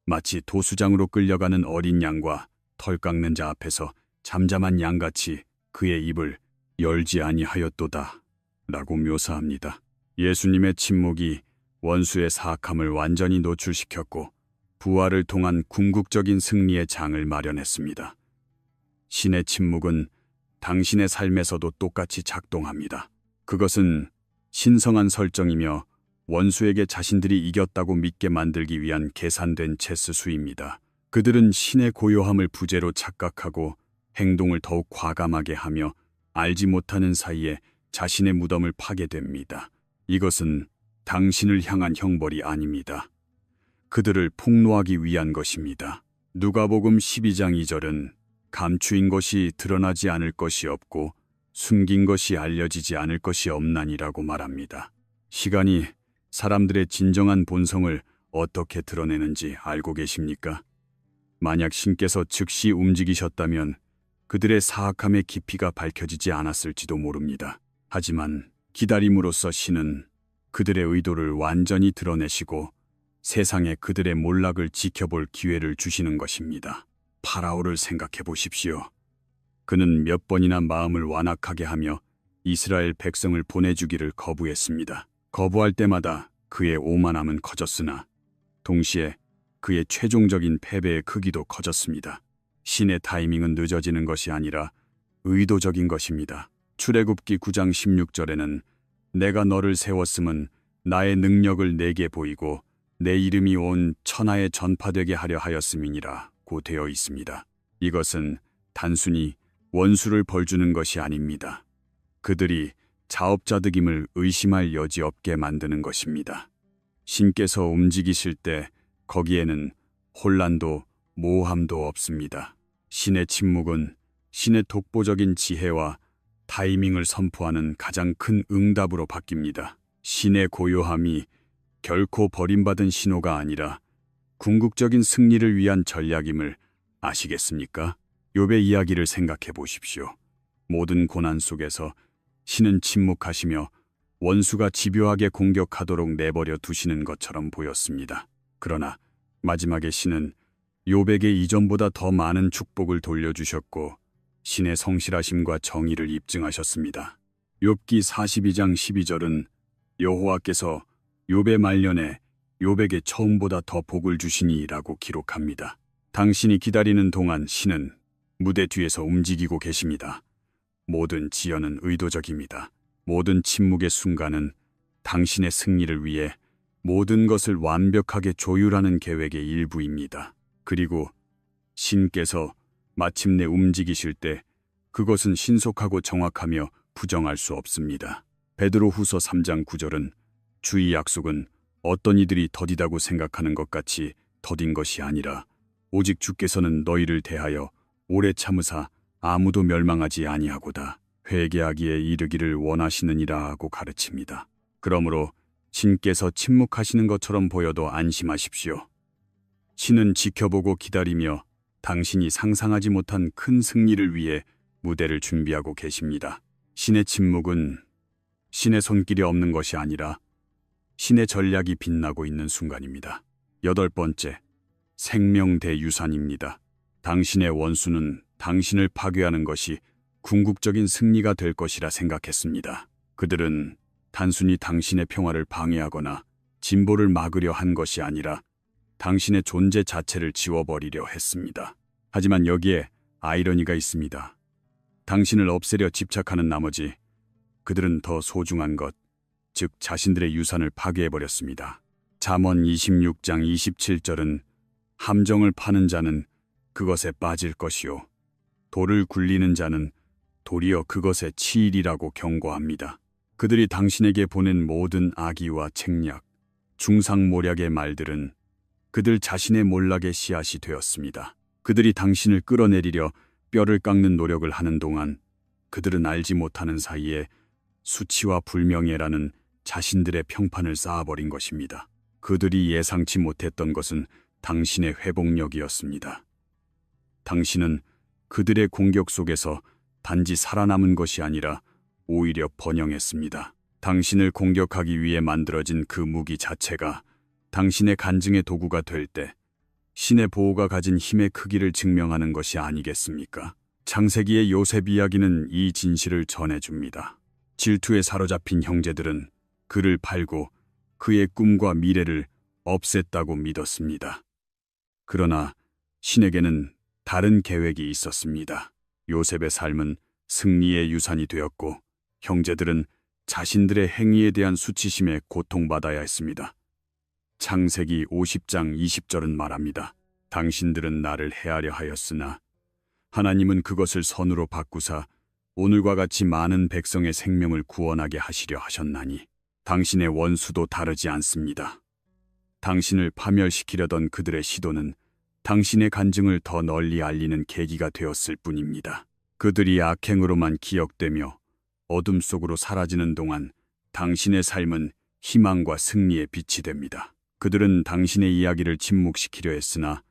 마치 도수장으로 끌려가는 어린 양과 털 깎는 자 앞에서 잠잠한 양같이 그의 입을 열지 아니하였도다 라고 묘사합니다. 예수님의 침묵이 원수의 사악함을 완전히 노출시켰고 부활을 통한 궁극적인 승리의 장을 마련했습니다. 신의 침묵은 당신의 삶에서도 똑같이 작동합니다. 그것은 신성한 설정이며 원수에게 자신들이 이겼다고 믿게 만들기 위한 계산된 체스 수입니다. 그들은 신의 고요함을 부재로 착각하고 행동을 더욱 과감하게 하며 알지 못하는 사이에 자신의 무덤을 파게 됩니다. 이것은 당신을 향한 형벌이 아닙니다. 그들을 폭로하기 위한 것입니다. 누가복음 12장 2절은 감추인 것이 드러나지 않을 것이 없고 숨긴 것이 알려지지 않을 것이 없나니라고 말합니다. 시간이 사람들의 진정한 본성을 어떻게 드러내는지 알고 계십니까? 만약 신께서 즉시 움직이셨다면 그들의 사악함의 깊이가 밝혀지지 않았을지도 모릅니다. 하지만 기다림으로써 신은 그들의 의도를 완전히 드러내시고 세상에 그들의 몰락을 지켜볼 기회를 주시는 것입니다. 파라오를 생각해 보십시오. 그는 몇 번이나 마음을 완악하게 하며 이스라엘 백성을 보내주기를 거부했습니다. 거부할 때마다 그의 오만함은 커졌으나 동시에 그의 최종적인 패배의 크기도 커졌습니다. 신의 타이밍은 늦어지는 것이 아니라 의도적인 것입니다. 출애굽기 9장 16절에는 내가 너를 세웠음은 나의 능력을 내게 보이고 내 이름이 온 천하에 전파되게 하려 하였음이니라고 되어 있습니다. 이것은 단순히 원수를 벌주는 것이 아닙니다. 그들이 자업자득임을 의심할 여지 없게 만드는 것입니다. 신께서 움직이실 때 거기에는 혼란도 모호함도 없습니다. 신의 침묵은 신의 독보적인 지혜와 타이밍을 선포하는 가장 큰 응답으로 바뀝니다. 신의 고요함이 결코 버림받은 신호가 아니라 궁극적인 승리를 위한 전략임을 아시겠습니까? 욥의 이야기를 생각해 보십시오. 모든 고난 속에서 신은 침묵하시며 원수가 집요하게 공격하도록 내버려 두시는 것처럼 보였습니다. 그러나 마지막에 신은 욥에게 이전보다 더 많은 축복을 돌려주셨고 신의 성실하심과 정의를 입증하셨습니다. 욥기 42장 12절은 여호와께서 욥의 말년에 욥에게 처음보다 더 복을 주시니라고 기록합니다. 당신이 기다리는 동안 신은 무대 뒤에서 움직이고 계십니다. 모든 지연은 의도적입니다. 모든 침묵의 순간은 당신의 승리를 위해 모든 것을 완벽하게 조율하는 계획의 일부입니다. 그리고 신께서 마침내 움직이실 때 그것은 신속하고 정확하며 부정할 수 없습니다. 베드로후서 3장 9절은 주의 약속은 어떤 이들이 더디다고 생각하는 것 같이 더딘 것이 아니라 오직 주께서는 너희를 대하여 오래 참으사 아무도 멸망하지 아니하고다 회개하기에 이르기를 원하시느니라 하고 가르칩니다. 그러므로 신께서 침묵하시는 것처럼 보여도 안심하십시오. 신은 지켜보고 기다리며 당신이 상상하지 못한 큰 승리를 위해 무대를 준비하고 계십니다. 신의 침묵은 신의 손길이 없는 것이 아니라 신의 전략이 빛나고 있는 순간입니다. 8번째, 생명대유산입니다. 당신의 원수는 당신을 파괴하는 것이 궁극적인 승리가 될 것이라 생각했습니다. 그들은 단순히 당신의 평화를 방해하거나 진보를 막으려 한 것이 아니라 당신의 존재 자체를 지워버리려 했습니다. 하지만 여기에 아이러니가 있습니다. 당신을 없애려 집착하는 나머지 그들은 더 소중한 것, 즉 자신들의 유산을 파괴해버렸습니다. 잠언 26장 27절은 함정을 파는 자는 그것에 빠질 것이요 돌을 굴리는 자는 도리어 그것에 치이리라고 경고합니다. 그들이 당신에게 보낸 모든 악의와 책략, 중상모략의 말들은 그들 자신의 몰락의 씨앗이 되었습니다. 그들이 당신을 끌어내리려 뼈를 깎는 노력을 하는 동안 그들은 알지 못하는 사이에 수치와 불명예라는 자신들의 평판을 쌓아버린 것입니다. 그들이 예상치 못했던 것은 당신의 회복력이었습니다. 당신은 그들의 공격 속에서 단지 살아남은 것이 아니라 오히려 번영했습니다. 당신을 공격하기 위해 만들어진 그 무기 자체가 당신의 간증의 도구가 될 때 신의 보호가 가진 힘의 크기를 증명하는 것이 아니겠습니까? 창세기의 요셉 이야기는 이 진실을 전해줍니다. 질투에 사로잡힌 형제들은 그를 팔고 그의 꿈과 미래를 없앴다고 믿었습니다. 그러나 신에게는 다른 계획이 있었습니다. 요셉의 삶은 승리의 유산이 되었고 형제들은 자신들의 행위에 대한 수치심에 고통받아야 했습니다. 창세기 50장 20절은 말합니다. 당신들은 나를 해하려 하였으나 하나님은 그것을 선으로 바꾸사 오늘과 같이 많은 백성의 생명을 구원하게 하시려 하셨나니 당신의 원수도 다르지 않습니다. 당신을 파멸시키려던 그들의 시도는 당신의 간증을 더 널리 알리는 계기가 되었을 뿐입니다. 그들이 악행으로만 기억되며 어둠 속으로 사라지는 동안 당신의 삶은 희망과 승리의 빛이 됩니다. 그들은 당신의 이야기를 침묵시키려 했으나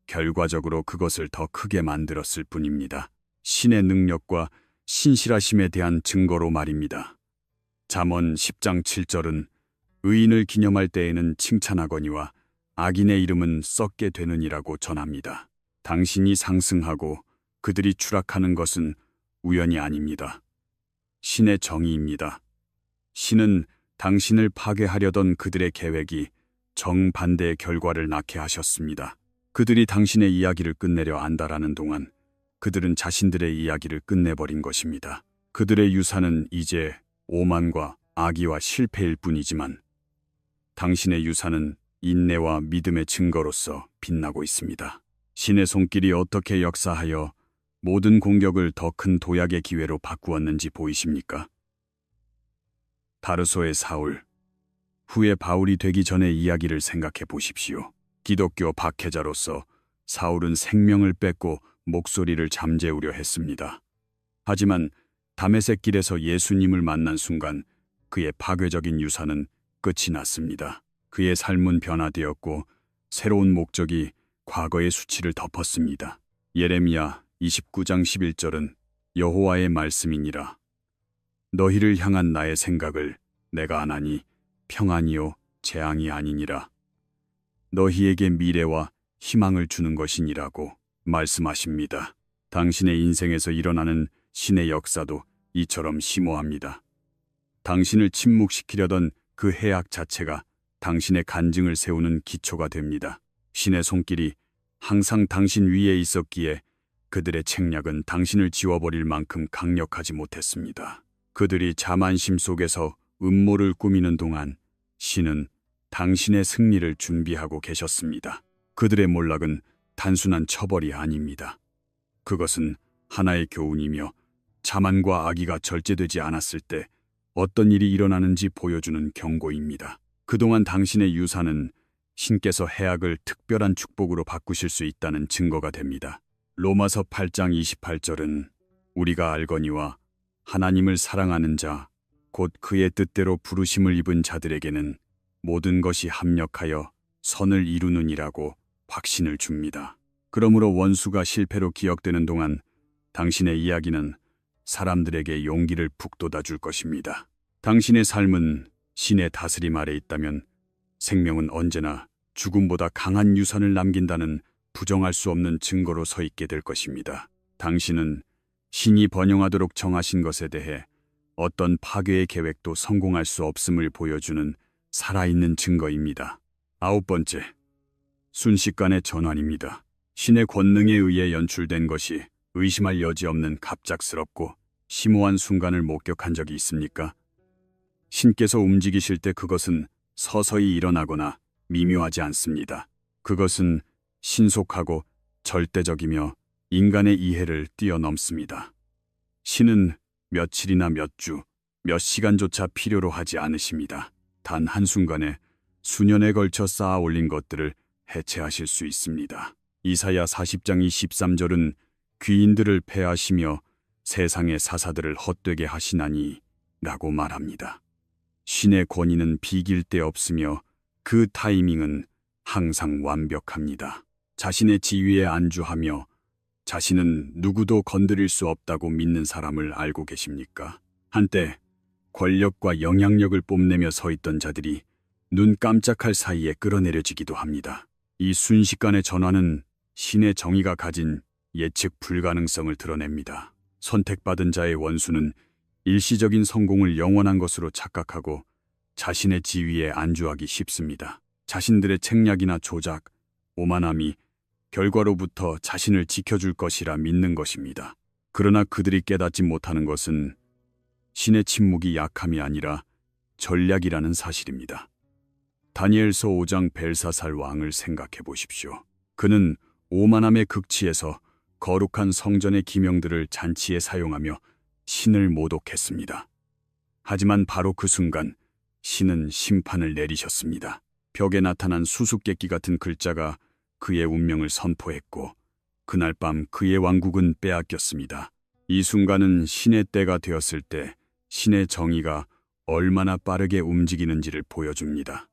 결과적으로 그것을 더 크게 만들었을 뿐입니다. 신의 능력과 신실하심에 대한 증거로 말입니다. 잠언 10장 7절은 의인을 기념할 때에는 칭찬하거니와 악인의 이름은 썩게 되느니라고 전합니다. 당신이 상승하고 그들이 추락하는 것은 우연이 아닙니다. 신의 정의입니다. 신은 당신을 파괴하려던 그들의 계획이 정반대의 결과를 낳게 하셨습니다. 그들이 당신의 이야기를 끝내려 안다라는 동안 그들은 자신들의 이야기를 끝내버린 것입니다. 그들의 유산은 이제 오만과 악의와 실패일 뿐이지만 당신의 유산은 인내와 믿음의 증거로서 빛나고 있습니다. 신의 손길이 어떻게 역사하여 모든 공격을 더 큰 도약의 기회로 바꾸었는지 보이십니까? 다르소의 사울, 후에 바울이 되기 전의 이야기를 생각해 보십시오. 기독교 박해자로서 사울은 생명을 뺏고 목소리를 잠재우려 했습니다. 하지만 다메섹 길에서 예수님을 만난 순간 그의 파괴적인 유산은 끝이 났습니다. 그의 삶은 변화되었고 새로운 목적이 과거의 수치를 덮었습니다. 예레미야 29장 11절은 여호와의 말씀이니라. 너희를 향한 나의 생각을 내가 아나니 평안이요 재앙이 아니니라. 너희에게 미래와 희망을 주는 것이니라고 말씀하십니다. 당신의 인생에서 일어나는 신의 역사도 이처럼 심오합니다. 당신을 침묵시키려던 그 해악 자체가 당신의 간증을 세우는 기초가 됩니다. 신의 손길이 항상 당신 위에 있었기에 그들의 책략은 당신을 지워버릴 만큼 강력하지 못했습니다. 그들이 자만심 속에서 음모를 꾸미는 동안 신은 당신의 승리를 준비하고 계셨습니다. 그들의 몰락은 단순한 처벌이 아닙니다. 그것은 하나의 교훈이며 자만과 악의가 절제되지 않았을 때 어떤 일이 일어나는지 보여주는 경고입니다. 그동안 당신의 유산은 신께서 해악을 특별한 축복으로 바꾸실 수 있다는 증거가 됩니다. 로마서 8장 28절은 우리가 알거니와 하나님을 사랑하는 자, 곧 그의 뜻대로 부르심을 입은 자들에게는 모든 것이 합력하여 선을 이루느니라고 확신을 줍니다. 그러므로 원수가 실패로 기억되는 동안 당신의 이야기는 사람들에게 용기를 북돋아 줄 것입니다. 당신의 삶은 신의 다스림 아래 있다면 생명은 언제나 죽음보다 강한 유산을 남긴다는 부정할 수 없는 증거로 서 있게 될 것입니다. 당신은 신이 번영하도록 정하신 것에 대해 어떤 파괴의 계획도 성공할 수 없음을 보여주는 살아있는 증거입니다. 9번째, 순식간의 전환입니다. 신의 권능에 의해 연출된 것이 의심할 여지 없는 갑작스럽고 심오한 순간을 목격한 적이 있습니까? 신께서 움직이실 때 그것은 서서히 일어나거나 미묘하지 않습니다. 그것은 신속하고 절대적이며 인간의 이해를 뛰어넘습니다. 신은 며칠이나 몇 주, 몇 시간조차 필요로 하지 않으십니다. 단 한순간에 수년에 걸쳐 쌓아 올린 것들을 해체하실 수 있습니다. 이사야 40장 23절은 귀인들을 패하시며 세상의 사사들을 헛되게 하시나니 라고 말합니다. 신의 권위는 비길 데 없으며 그 타이밍은 항상 완벽합니다. 자신의 지위에 안주하며 자신은 누구도 건드릴 수 없다고 믿는 사람을 알고 계십니까? 한때 권력과 영향력을 뽐내며 서 있던 자들이 눈 깜짝할 사이에 끌어내려지기도 합니다. 이 순식간의 전환은 신의 정의가 가진 예측 불가능성을 드러냅니다. 선택받은 자의 원수는 일시적인 성공을 영원한 것으로 착각하고 자신의 지위에 안주하기 쉽습니다. 자신들의 책략이나 조작, 오만함이 결과로부터 자신을 지켜줄 것이라 믿는 것입니다. 그러나 그들이 깨닫지 못하는 것은 신의 침묵이 약함이 아니라 전략이라는 사실입니다. 다니엘서 5장 벨사살 왕을 생각해 보십시오. 그는 오만함의 극치에서 거룩한 성전의 기명들을 잔치에 사용하며 신을 모독했습니다. 하지만 바로 그 순간 신은 심판을 내리셨습니다. 벽에 나타난 수수께끼 같은 글자가 그의 운명을 선포했고 그날 밤 그의 왕국은 빼앗겼습니다. 이 순간은 신의 때가 되었을 때 신의 정의가 얼마나 빠르게 움직이는지를 보여줍니다.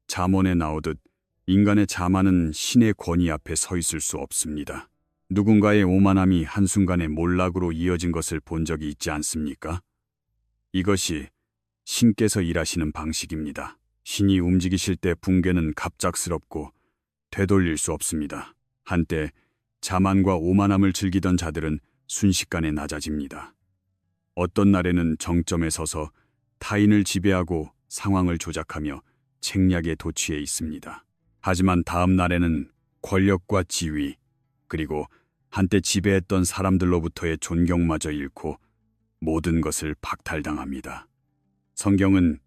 잠언에 나오듯 인간의 자만은 신의 권위 앞에 서 있을 수 없습니다. 누군가의 오만함이 한순간에 몰락으로 이어진 것을 본 적이 있지 않습니까? 이것이 신께서 일하시는 방식입니다. 신이 움직이실 때 붕괴는 갑작스럽고 되돌릴 수 없습니다. 한때 자만과 오만함을 즐기던 자들은 순식간에 낮아집니다. 어떤 날에는 정점에 서서 타인을 지배하고 상황을 조작하며 책략에 도취해 있습니다. 하지만 다음 날에는 권력과 지위, 그리고 한때 지배했던 사람들로부터의 존경마저 잃고 모든 것을 박탈당합니다. 성경은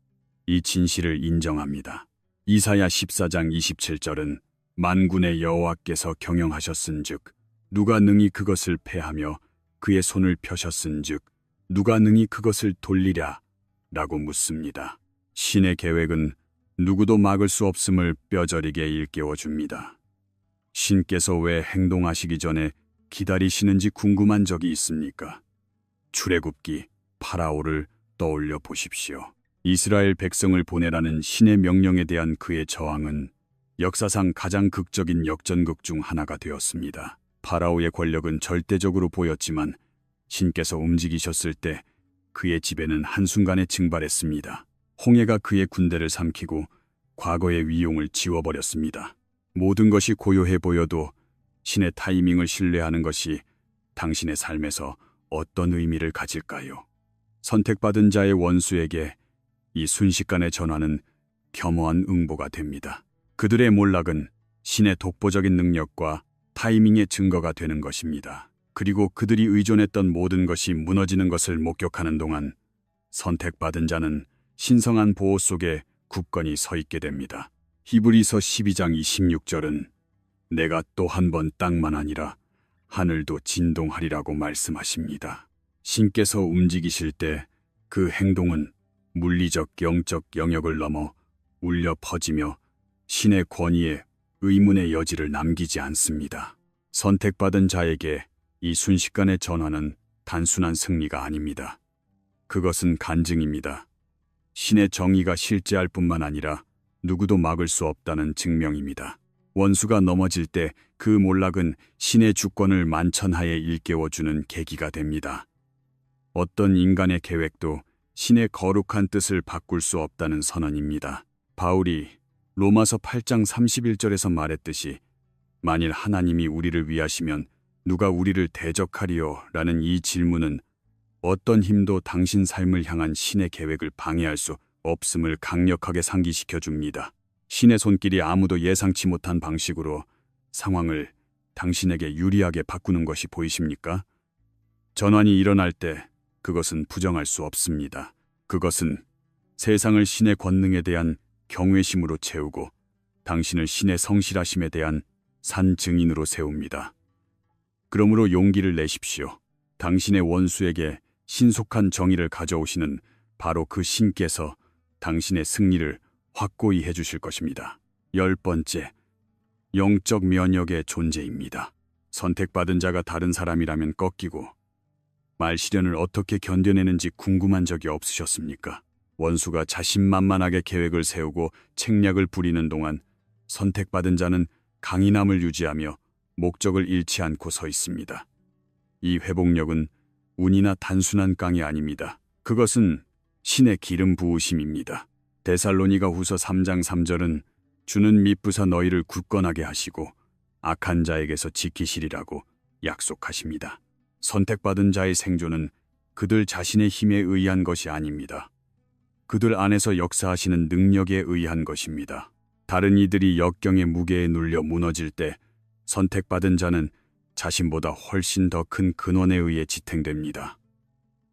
이 진실을 인정합니다. 이사야 14장 27절은 만군의 여호와께서 경영하셨은즉 누가 능히 그것을 패하며 그의 손을 펴셨은즉 누가 능히 그것을 돌리랴 라고 묻습니다. 신의 계획은 누구도 막을 수 없음을 뼈저리게 일깨워줍니다. 신께서 왜 행동하시기 전에 기다리시는지 궁금한 적이 있습니까? 출애굽기 파라오를 떠올려 보십시오. 이스라엘 백성을 보내라는 신의 명령에 대한 그의 저항은 역사상 가장 극적인 역전극 중 하나가 되었습니다. 파라오의 권력은 절대적으로 보였지만 신께서 움직이셨을 때 그의 지배는 한순간에 증발했습니다. 홍해가 그의 군대를 삼키고 과거의 위용을 지워버렸습니다. 모든 것이 고요해 보여도 신의 타이밍을 신뢰하는 것이 당신의 삶에서 어떤 의미를 가질까요? 선택받은 자의 원수에게 이 순식간의 전환은 겸허한 응보가 됩니다. 그들의 몰락은 신의 독보적인 능력과 타이밍의 증거가 되는 것입니다. 그리고 그들이 의존했던 모든 것이 무너지는 것을 목격하는 동안 선택받은 자는 신성한 보호 속에 굳건히 서 있게 됩니다. 히브리서 12장 26절은 내가 또 한 번 땅만 아니라 하늘도 진동하리라고 말씀하십니다. 신께서 움직이실 때 그 행동은 물리적 영적 영역을 넘어 울려 퍼지며 신의 권위에 의문의 여지를 남기지 않습니다. 선택받은 자에게 이 순식간의 전환은 단순한 승리가 아닙니다. 그것은 간증입니다. 신의 정의가 실제할 뿐만 아니라 누구도 막을 수 없다는 증명입니다. 원수가 넘어질 때 그 몰락은 신의 주권을 만천하에 일깨워주는 계기가 됩니다. 어떤 인간의 계획도 신의 거룩한 뜻을 바꿀 수 없다는 선언입니다. 바울이 로마서 8장 31절에서 말했듯이 만일 하나님이 우리를 위하시면 누가 우리를 대적하리요? 라는 이 질문은 어떤 힘도 당신 삶을 향한 신의 계획을 방해할 수 없음을 강력하게 상기시켜 줍니다. 신의 손길이 아무도 예상치 못한 방식으로 상황을 당신에게 유리하게 바꾸는 것이 보이십니까? 전환이 일어날 때 그것은 부정할 수 없습니다. 그것은 세상을 신의 권능에 대한 경외심으로 채우고 당신을 신의 성실하심에 대한 산 증인으로 세웁니다. 그러므로 용기를 내십시오. 당신의 원수에게 신속한 정의를 가져오시는 바로 그 신께서 당신의 승리를 확고히 해주실 것입니다. 10번째, 영적 면역의 존재입니다. 선택받은 자가 다른 사람이라면 꺾이고 말시련을 어떻게 견뎌내는지 궁금한 적이 없으셨습니까? 원수가 자신만만하게 계획을 세우고 책략을 부리는 동안 선택받은 자는 강인함을 유지하며 목적을 잃지 않고 서 있습니다. 이 회복력은 운이나 단순한 깡이 아닙니다. 그것은 신의 기름 부으심입니다. 데살로니가 후서 3장 3절은 주는 미쁘사 너희를 굳건하게 하시고 악한 자에게서 지키시리라고 약속하십니다. 선택받은 자의 생존은 그들 자신의 힘에 의한 것이 아닙니다. 그들 안에서 역사하시는 능력에 의한 것입니다. 다른 이들이 역경의 무게에 눌려 무너질 때 선택받은 자는 자신보다 훨씬 더 큰 근원에 의해 지탱됩니다.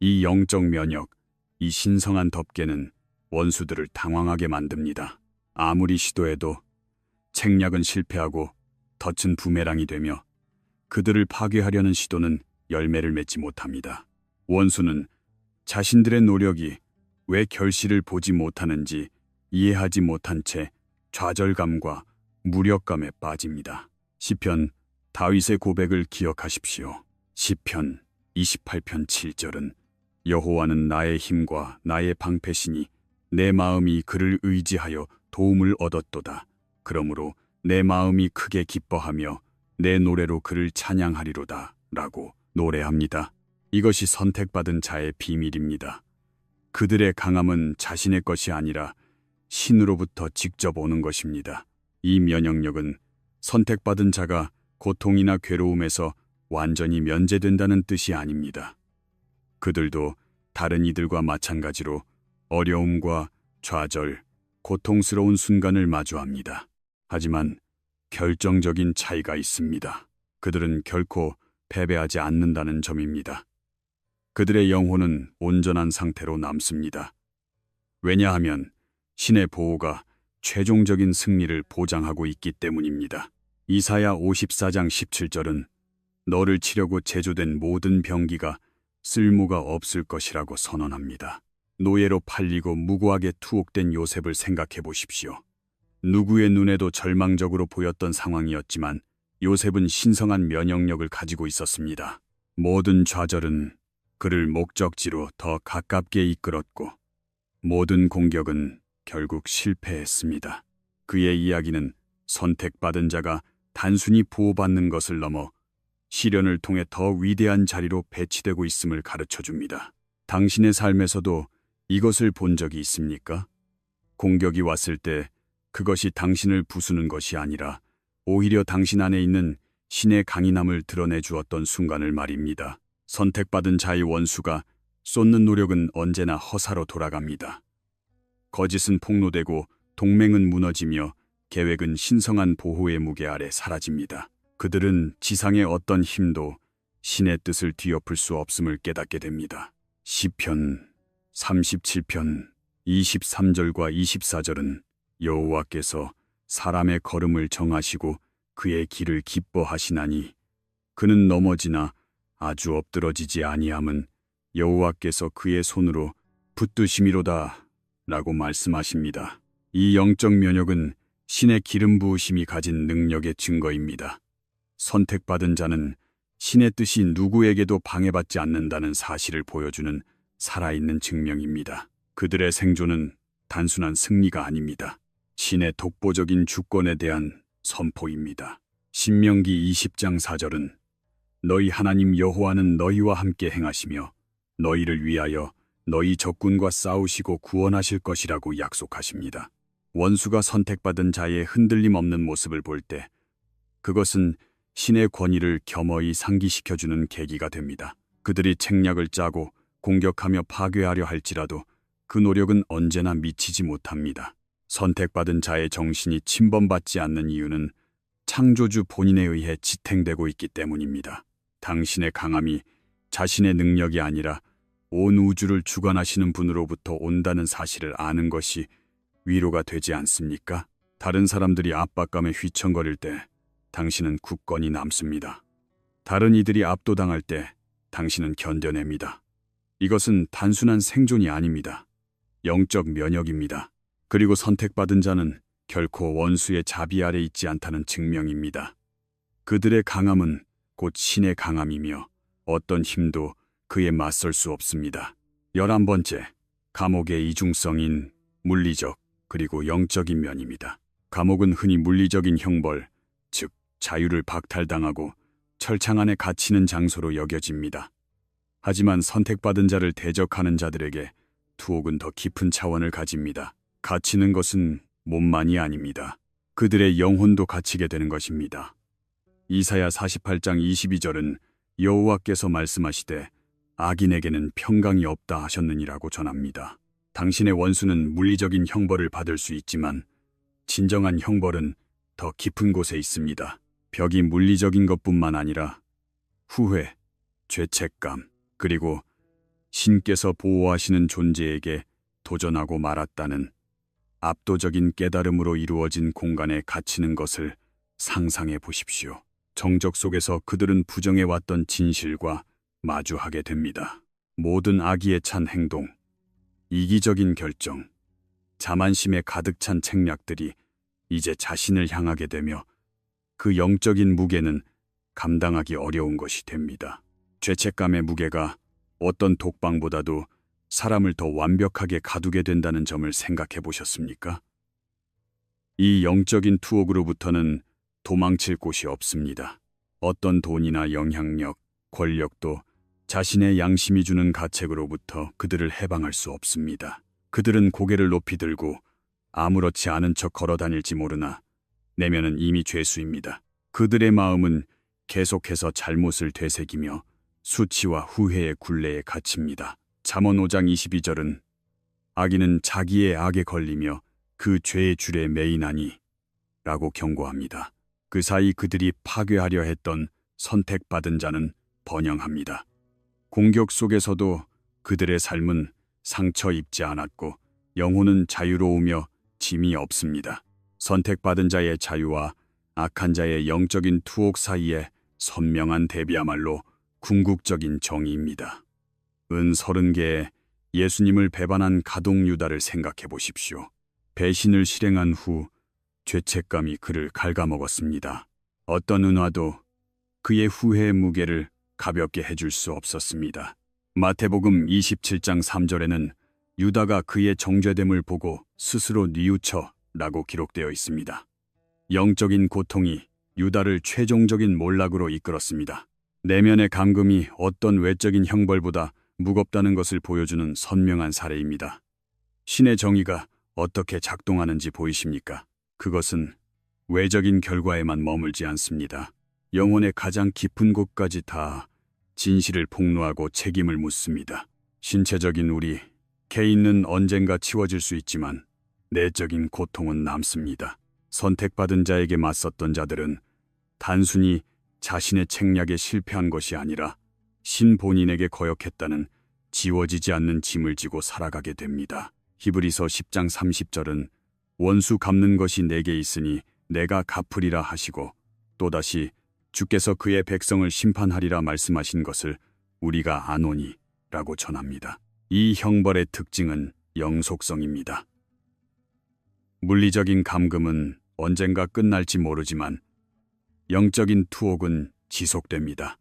이 영적 면역, 이 신성한 덮개는 원수들을 당황하게 만듭니다. 아무리 시도해도 책략은 실패하고 덫은 부메랑이 되며 그들을 파괴하려는 시도는 열매를 맺지 못합니다. 원수는 자신들의 노력이 왜 결실을 보지 못하는지 이해하지 못한 채 좌절감과 무력감에 빠집니다. 시편 다윗의 고백을 기억하십시오. 시편 28편 7절은 여호와는 나의 힘과 나의 방패시니 내 마음이 그를 의지하여 도움을 얻었도다. 그러므로 내 마음이 크게 기뻐하며 내 노래로 그를 찬양하리로다 라고 노래합니다. 이것이 선택받은 자의 비밀입니다. 그들의 강함은 자신의 것이 아니라 신으로부터 직접 오는 것입니다. 이 면역력은 선택받은 자가 고통이나 괴로움에서 완전히 면제된다는 뜻이 아닙니다. 그들도 다른 이들과 마찬가지로 어려움과 좌절, 고통스러운 순간을 마주합니다. 하지만 결정적인 차이가 있습니다. 그들은 결코 패배하지 않는다는 점입니다. 그들의 영혼은 온전한 상태로 남습니다. 왜냐하면 신의 보호가 최종적인 승리를 보장하고 있기 때문입니다. 이사야 54장 17절은 너를 치려고 제조된 모든 병기가 쓸모가 없을 것이라고 선언합니다. 노예로 팔리고 무고하게 투옥된 요셉을 생각해 보십시오. 누구의 눈에도 절망적으로 보였던 상황이었지만 요셉은 신성한 면역력을 가지고 있었습니다. 모든 좌절은 그를 목적지로 더 가깝게 이끌었고 모든 공격은 결국 실패했습니다. 그의 이야기는 선택받은 자가 단순히 보호받는 것을 넘어 시련을 통해 더 위대한 자리로 배치되고 있음을 가르쳐줍니다. 당신의 삶에서도 이것을 본 적이 있습니까? 공격이 왔을 때 그것이 당신을 부수는 것이 아니라 오히려 당신 안에 있는 신의 강인함을 드러내 주었던 순간을 말입니다. 선택받은 자의 원수가 쏟는 노력은 언제나 허사로 돌아갑니다. 거짓은 폭로되고 동맹은 무너지며 계획은 신성한 보호의 무게 아래 사라집니다. 그들은 지상의 어떤 힘도 신의 뜻을 뒤엎을 수 없음을 깨닫게 됩니다. 시편 37편 23절과 24절은 여호와께서 사람의 걸음을 정하시고 그의 길을 기뻐하시나니 그는 넘어지나 아주 엎드러지지 아니함은 여호와께서 그의 손으로 붙드심이로다 라고 말씀하십니다. 이 영적 면역은 신의 기름 부으심이 가진 능력의 증거입니다. 선택받은 자는 신의 뜻이 누구에게도 방해받지 않는다는 사실을 보여주는 살아있는 증명입니다. 그들의 생존은 단순한 승리가 아닙니다. 신의 독보적인 주권에 대한 선포입니다. 신명기 20장 4절은 너희 하나님 여호와는 너희와 함께 행하시며 너희를 위하여 너희 적군과 싸우시고 구원하실 것이라고 약속하십니다. 원수가 선택받은 자의 흔들림 없는 모습을 볼 때 그것은 신의 권위를 겸허히 상기시켜주는 계기가 됩니다. 그들이 책략을 짜고 공격하며 파괴하려 할지라도 그 노력은 언제나 미치지 못합니다. 선택받은 자의 정신이 침범받지 않는 이유는 창조주 본인에 의해 지탱되고 있기 때문입니다. 당신의 강함이 자신의 능력이 아니라 온 우주를 주관하시는 분으로부터 온다는 사실을 아는 것이 위로가 되지 않습니까? 다른 사람들이 압박감에 휘청거릴 때 당신은 굳건히 남습니다. 다른 이들이 압도당할 때 당신은 견뎌냅니다. 이것은 단순한 생존이 아닙니다. 영적 면역입니다. 그리고 선택받은 자는 결코 원수의 자비 아래 있지 않다는 증명입니다. 그들의 강함은 곧 신의 강함이며 어떤 힘도 그에 맞설 수 없습니다. 11번째, 감옥의 이중성인 물리적 그리고 영적인 면입니다. 감옥은 흔히 물리적인 형벌, 즉 자유를 박탈당하고 철창 안에 갇히는 장소로 여겨집니다. 하지만 선택받은 자를 대적하는 자들에게 투옥은 더 깊은 차원을 가집니다. 갇히는 것은 몸만이 아닙니다. 그들의 영혼도 갇히게 되는 것입니다. 이사야 48장 22절은 여호와께서 말씀하시되 악인에게는 평강이 없다 하셨느니라고 전합니다. 당신의 원수는 물리적인 형벌을 받을 수 있지만 진정한 형벌은 더 깊은 곳에 있습니다. 벽이 물리적인 것뿐만 아니라 후회, 죄책감, 그리고 신께서 보호하시는 존재에게 도전하고 말았다는 압도적인 깨달음으로 이루어진 공간에 갇히는 것을 상상해 보십시오. 정적 속에서 그들은 부정해왔던 진실과 마주하게 됩니다. 모든 악의에 찬 행동, 이기적인 결정, 자만심에 가득 찬 책략들이 이제 자신을 향하게 되며 그 영적인 무게는 감당하기 어려운 것이 됩니다. 죄책감의 무게가 어떤 독방보다도 사람을 더 완벽하게 가두게 된다는 점을 생각해 보셨습니까? 이 영적인 투옥으로부터는 도망칠 곳이 없습니다. 어떤 돈이나 영향력, 권력도 자신의 양심이 주는 가책으로부터 그들을 해방할 수 없습니다. 그들은 고개를 높이 들고 아무렇지 않은 척 걸어 다닐지 모르나 내면은 이미 죄수입니다. 그들의 마음은 계속해서 잘못을 되새기며 수치와 후회의 굴레에 갇힙니다. 잠언 5장 22절은 악인은 자기의 악에 걸리며 그 죄의 줄에 매이나니 라고 경고합니다. 그 사이 그들이 파괴하려 했던 선택받은 자는 번영합니다. 공격 속에서도 그들의 삶은 상처 입지 않았고 영혼은 자유로우며 짐이 없습니다. 선택받은 자의 자유와 악한 자의 영적인 투옥 사이에 선명한 대비야말로 궁극적인 정의입니다. 은 30개의 예수님을 배반한 가동 유다를 생각해 보십시오. 배신을 실행한 후 죄책감이 그를 갉아먹었습니다. 어떤 은화도 그의 후회의 무게를 가볍게 해줄 수 없었습니다. 마태복음 27장 3절에는 유다가 그의 정죄됨을 보고 스스로 뉘우쳐 라고 기록되어 있습니다. 영적인 고통이 유다를 최종적인 몰락으로 이끌었습니다. 내면의 감금이 어떤 외적인 형벌보다 무겁다는 것을 보여주는 선명한 사례입니다. 신의 정의가 어떻게 작동하는지 보이십니까? 그것은 외적인 결과에만 머물지 않습니다. 영혼의 가장 깊은 곳까지 다 진실을 폭로하고 책임을 묻습니다. 신체적인 우리, 개인은 언젠가 치워질 수 있지만 내적인 고통은 남습니다. 선택받은 자에게 맞섰던 자들은 단순히 자신의 책략에 실패한 것이 아니라 신 본인에게 거역했다는 지워지지 않는 짐을 지고 살아가게 됩니다. 히브리서 10장 30절은 원수 갚는 것이 내게 있으니 내가 갚으리라 하시고 또다시 주께서 그의 백성을 심판하리라 말씀하신 것을 우리가 아노니 라고 전합니다. 이 형벌의 특징은 영속성입니다. 물리적인 감금은 언젠가 끝날지 모르지만 영적인 투옥은 지속됩니다.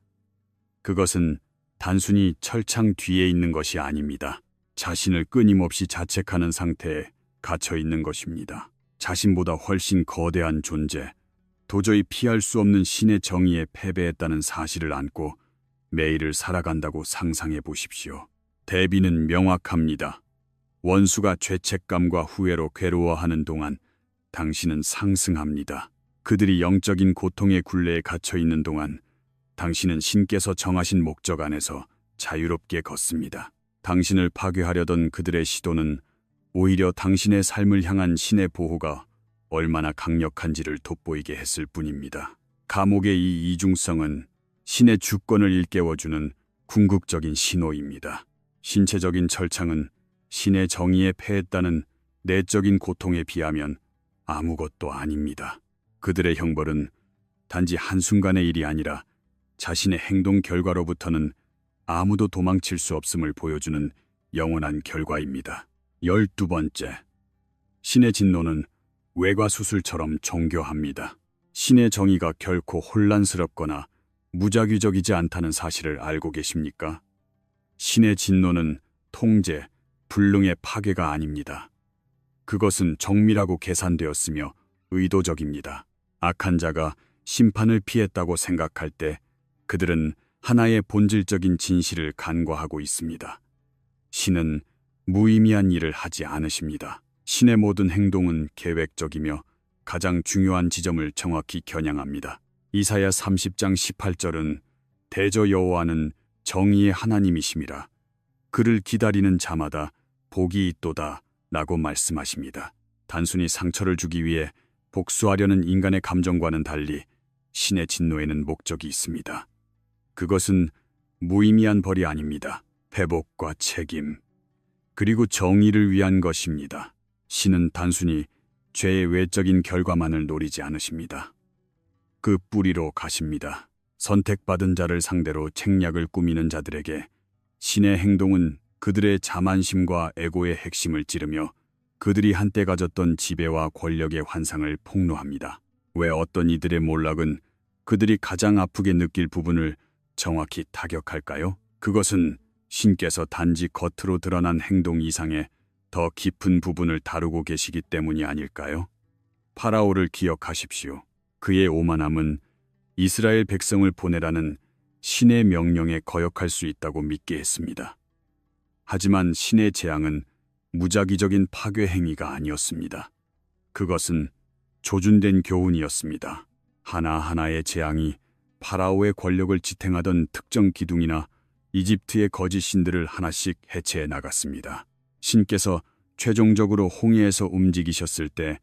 그것은 단순히 철창 뒤에 있는 것이 아닙니다. 자신을 끊임없이 자책하는 상태에 갇혀 있는 것입니다. 자신보다 훨씬 거대한 존재, 도저히 피할 수 없는 신의 정의에 패배했다는 사실을 안고 매일을 살아간다고 상상해 보십시오. 대비는 명확합니다. 원수가 죄책감과 후회로 괴로워하는 동안 당신은 상승합니다. 그들이 영적인 고통의 굴레에 갇혀 있는 동안 당신은 신께서 정하신 목적 안에서 자유롭게 걷습니다. 당신을 파괴하려던 그들의 시도는 오히려 당신의 삶을 향한 신의 보호가 얼마나 강력한지를 돋보이게 했을 뿐입니다. 감옥의 이 이중성은 신의 주권을 일깨워주는 궁극적인 신호입니다. 신체적인 철창은 신의 정의에 패했다는 내적인 고통에 비하면 아무것도 아닙니다. 그들의 형벌은 단지 한순간의 일이 아니라 자신의 행동 결과로부터는 아무도 도망칠 수 없음을 보여주는 영원한 결과입니다. 12번째, 신의 진노는 외과수술처럼 정교합니다. 신의 정의가 결코 혼란스럽거나 무작위적이지 않다는 사실을 알고 계십니까? 신의 진노는 통제, 불능의 파괴가 아닙니다. 그것은 정밀하고 계산되었으며 의도적입니다. 악한 자가 심판을 피했다고 생각할 때 그들은 하나의 본질적인 진실을 간과하고 있습니다. 신은 무의미한 일을 하지 않으십니다. 신의 모든 행동은 계획적이며 가장 중요한 지점을 정확히 겨냥합니다. 이사야 30장 18절은 대저 여호와는 정의의 하나님이심이라 그를 기다리는 자마다 복이 있도다 라고 말씀하십니다. 단순히 상처를 주기 위해 복수하려는 인간의 감정과는 달리 신의 진노에는 목적이 있습니다. 그것은 무의미한 벌이 아닙니다. 회복과 책임, 그리고 정의를 위한 것입니다. 신은 단순히 죄의 외적인 결과만을 노리지 않으십니다. 그 뿌리로 가십니다. 선택받은 자를 상대로 책략을 꾸미는 자들에게 신의 행동은 그들의 자만심과 에고의 핵심을 찌르며 그들이 한때 가졌던 지배와 권력의 환상을 폭로합니다. 왜 어떤 이들의 몰락은 그들이 가장 아프게 느낄 부분을 정확히 타격할까요? 그것은 신께서 단지 겉으로 드러난 행동 이상의 더 깊은 부분을 다루고 계시기 때문이 아닐까요? 파라오를 기억하십시오. 그의 오만함은 이스라엘 백성을 보내라는 신의 명령에 거역할 수 있다고 믿게 했습니다. 하지만 신의 재앙은 무작위적인 파괴 행위가 아니었습니다. 그것은 조준된 교훈이었습니다. 하나하나의 재앙이 파라오의 권력을 지탱하던 특정 기둥이나 이집트의 거짓 신들을 하나씩 해체해 나갔습니다. 신께서 최종적으로 홍해에서 움직이셨을 때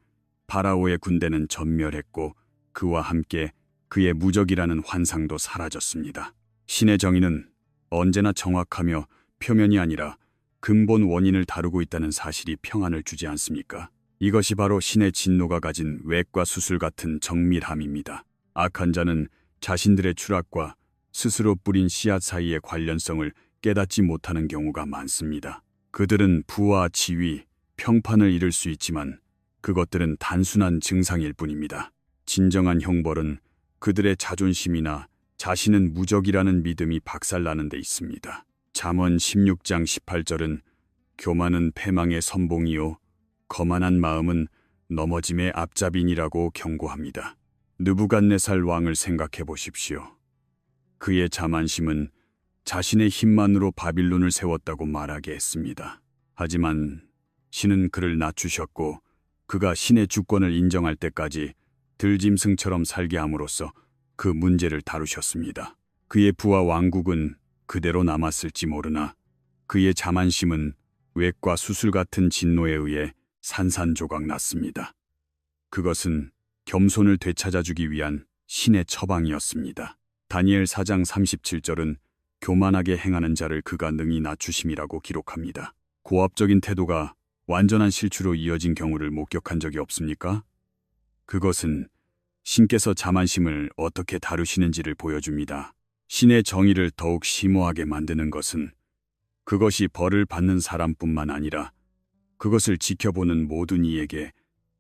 파라오의 군대는 전멸했고 그와 함께 그의 무적이라는 환상도 사라졌습니다. 신의 정의는 언제나 정확하며 표면이 아니라 근본 원인을 다루고 있다는 사실이 평안을 주지 않습니까? 이것이 바로 신의 진노가 가진 외과 수술 같은 정밀함입니다. 악한 자는 자신들의 추락과 스스로 뿌린 씨앗 사이의 관련성을 깨닫지 못하는 경우가 많습니다. 그들은 부와 지위, 평판을 잃을 수 있지만 그것들은 단순한 증상일 뿐입니다. 진정한 형벌은 그들의 자존심이나 자신은 무적이라는 믿음이 박살나는 데 있습니다. 잠언 16장 18절은 교만은 패망의 선봉이요 거만한 마음은 넘어짐의 앞잡인이라고 경고합니다. 느부갓네살 왕을 생각해 보십시오. 그의 자만심은 자신의 힘만으로 바빌론을 세웠다고 말하게 했습니다. 하지만 신은 그를 낮추셨고 그가 신의 주권을 인정할 때까지 들짐승처럼 살게 함으로써 그 문제를 다루셨습니다. 그의 부와 왕국은 그대로 남았을지 모르나 그의 자만심은 외과 수술 같은 진노에 의해 산산조각 났습니다. 그것은 겸손을 되찾아주기 위한 신의 처방이었습니다. 다니엘 4장 37절은 교만하게 행하는 자를 그가 능히 낮추심이라고 기록합니다. 고압적인 태도가 완전한 실추로 이어진 경우를 목격한 적이 없습니까? 그것은 신께서 자만심을 어떻게 다루시는지를 보여줍니다. 신의 정의를 더욱 심오하게 만드는 것은 그것이 벌을 받는 사람뿐만 아니라 그것을 지켜보는 모든 이에게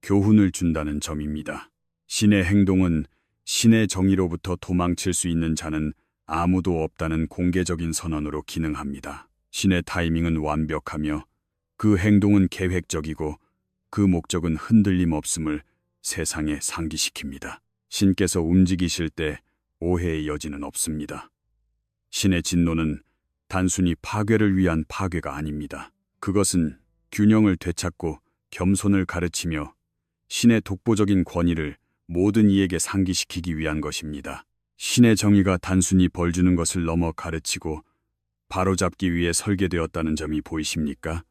교훈을 준다는 점입니다. 신의 행동은 신의 정의로부터 도망칠 수 있는 자는 아무도 없다는 공개적인 선언으로 기능합니다. 신의 타이밍은 완벽하며 그 행동은 계획적이고 그 목적은 흔들림 없음을 세상에 상기시킵니다. 신께서 움직이실 때 오해의 여지는 없습니다. 신의 진노는 단순히 파괴를 위한 파괴가 아닙니다. 그것은 균형을 되찾고 겸손을 가르치며 신의 독보적인 권위를 모든 이에게 상기시키기 위한 것입니다. 신의 정의가 단순히 벌 주는 것을 넘어 가르치고 바로잡기 위해 설계되었다는 점이 보이십니까?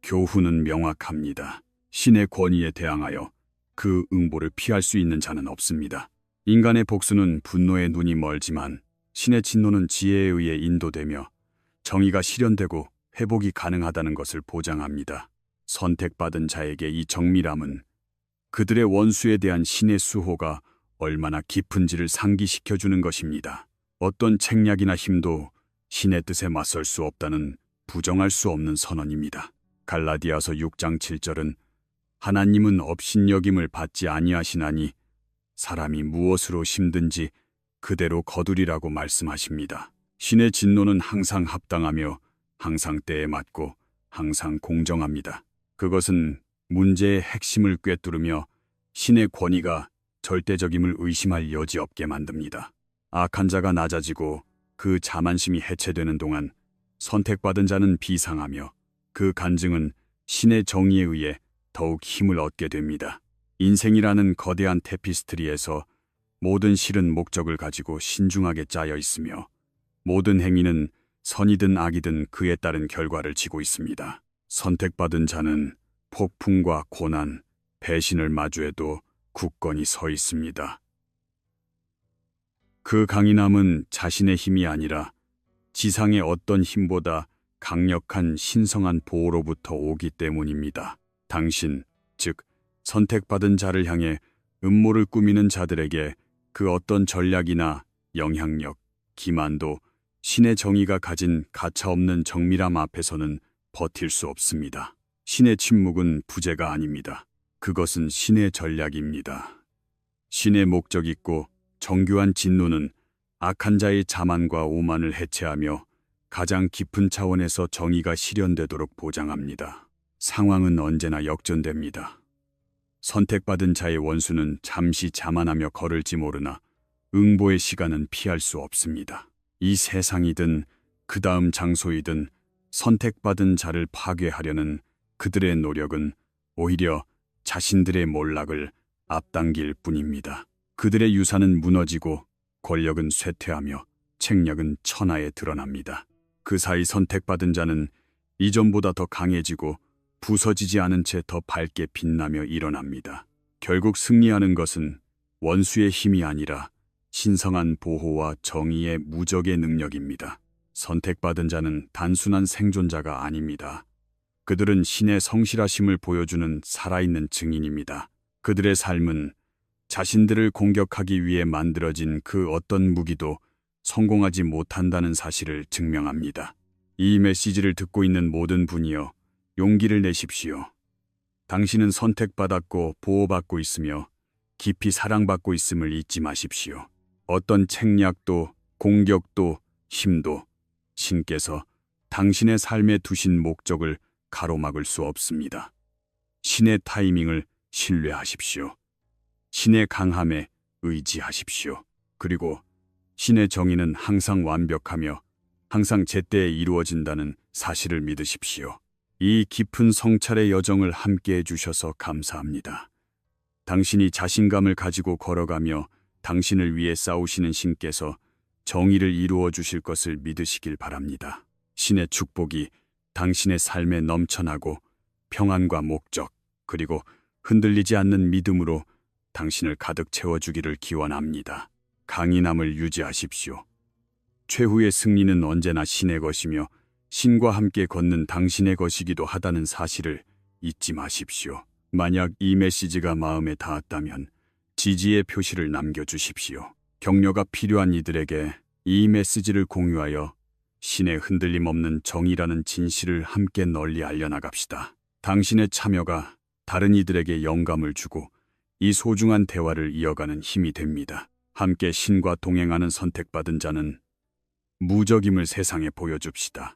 교훈은 명확합니다. 신의 권위에 대항하여 그 응보를 피할 수 있는 자는 없습니다. 인간의 복수는 분노의 눈이 멀지만 신의 진노는 지혜에 의해 인도되며 정의가 실현되고 회복이 가능하다는 것을 보장합니다. 선택받은 자에게 이 정밀함은 그들의 원수에 대한 신의 수호가 얼마나 깊은지를 상기시켜주는 것입니다. 어떤 책략이나 힘도 신의 뜻에 맞설 수 없다는 부정할 수 없는 선언입니다. 갈라디아서 6장 7절은 하나님은 업신여김을 받지 아니하시나니 사람이 무엇으로 힘든지 그대로 거두리라고 말씀하십니다. 신의 진노는 항상 합당하며 항상 때에 맞고 항상 공정합니다. 그것은 문제의 핵심을 꿰뚫으며 신의 권위가 절대적임을 의심할 여지 없게 만듭니다. 악한 자가 낮아지고 그 자만심이 해체되는 동안 선택받은 자는 비상하며 그 간증은 신의 정의에 의해 더욱 힘을 얻게 됩니다. 인생이라는 거대한 테피스트리에서 모든 실은 목적을 가지고 신중하게 짜여 있으며 모든 행위는 선이든 악이든 그에 따른 결과를 지고 있습니다. 선택받은 자는 폭풍과 고난, 배신을 마주해도 굳건히 서 있습니다. 그 강인함은 자신의 힘이 아니라 지상의 어떤 힘보다 강력한 신성한 보호로부터 오기 때문입니다. 당신, 즉 선택받은 자를 향해 음모를 꾸미는 자들에게 그 어떤 전략이나 영향력, 기만도 신의 정의가 가진 가차없는 정밀함 앞에서는 버틸 수 없습니다. 신의 침묵은 부재가 아닙니다. 그것은 신의 전략입니다. 신의 목적 있고 정교한 진노는 악한 자의 자만과 오만을 해체하며 가장 깊은 차원에서 정의가 실현되도록 보장합니다. 상황은 언제나 역전됩니다. 선택받은 자의 원수는 잠시 자만하며 걸을지 모르나 응보의 시간은 피할 수 없습니다. 이 세상이든 그 다음 장소이든 선택받은 자를 파괴하려는 그들의 노력은 오히려 자신들의 몰락을 앞당길 뿐입니다. 그들의 유산은 무너지고 권력은 쇠퇴하며 책략은 천하에 드러납니다. 그 사이 선택받은 자는 이전보다 더 강해지고 부서지지 않은 채 더 밝게 빛나며 일어납니다. 결국 승리하는 것은 원수의 힘이 아니라 신성한 보호와 정의의 무적의 능력입니다. 선택받은 자는 단순한 생존자가 아닙니다. 그들은 신의 성실하심을 보여주는 살아있는 증인입니다. 그들의 삶은 자신들을 공격하기 위해 만들어진 그 어떤 무기도 성공하지 못한다는 사실을 증명합니다. 이 메시지를 듣고 있는 모든 분이여, 용기를 내십시오. 당신은 선택받았고 보호받고 있으며 깊이 사랑받고 있음을 잊지 마십시오. 어떤 책략도 공격도 힘도 신께서 당신의 삶에 두신 목적을 가로막을 수 없습니다. 신의 타이밍을 신뢰하십시오. 신의 강함에 의지하십시오. 그리고 신의 정의는 항상 완벽하며 항상 제때에 이루어진다는 사실을 믿으십시오. 이 깊은 성찰의 여정을 함께 해주셔서 감사합니다. 당신이 자신감을 가지고 걸어가며 당신을 위해 싸우시는 신께서 정의를 이루어 주실 것을 믿으시길 바랍니다. 신의 축복이 당신의 삶에 넘쳐나고 평안과 목적, 그리고 흔들리지 않는 믿음으로 당신을 가득 채워주기를 기원합니다. 강인함을 유지하십시오. 최후의 승리는 언제나 신의 것이며 신과 함께 걷는 당신의 것이기도 하다는 사실을 잊지 마십시오. 만약 이 메시지가 마음에 닿았다면 지지의 표시를 남겨주십시오. 격려가 필요한 이들에게 이 메시지를 공유하여 신의 흔들림 없는 정의라는 진실을 함께 널리 알려나갑시다. 당신의 참여가 다른 이들에게 영감을 주고 이 소중한 대화를 이어가는 힘이 됩니다. 함께 신과 동행하는 선택받은 자는 무적임을 세상에 보여줍시다.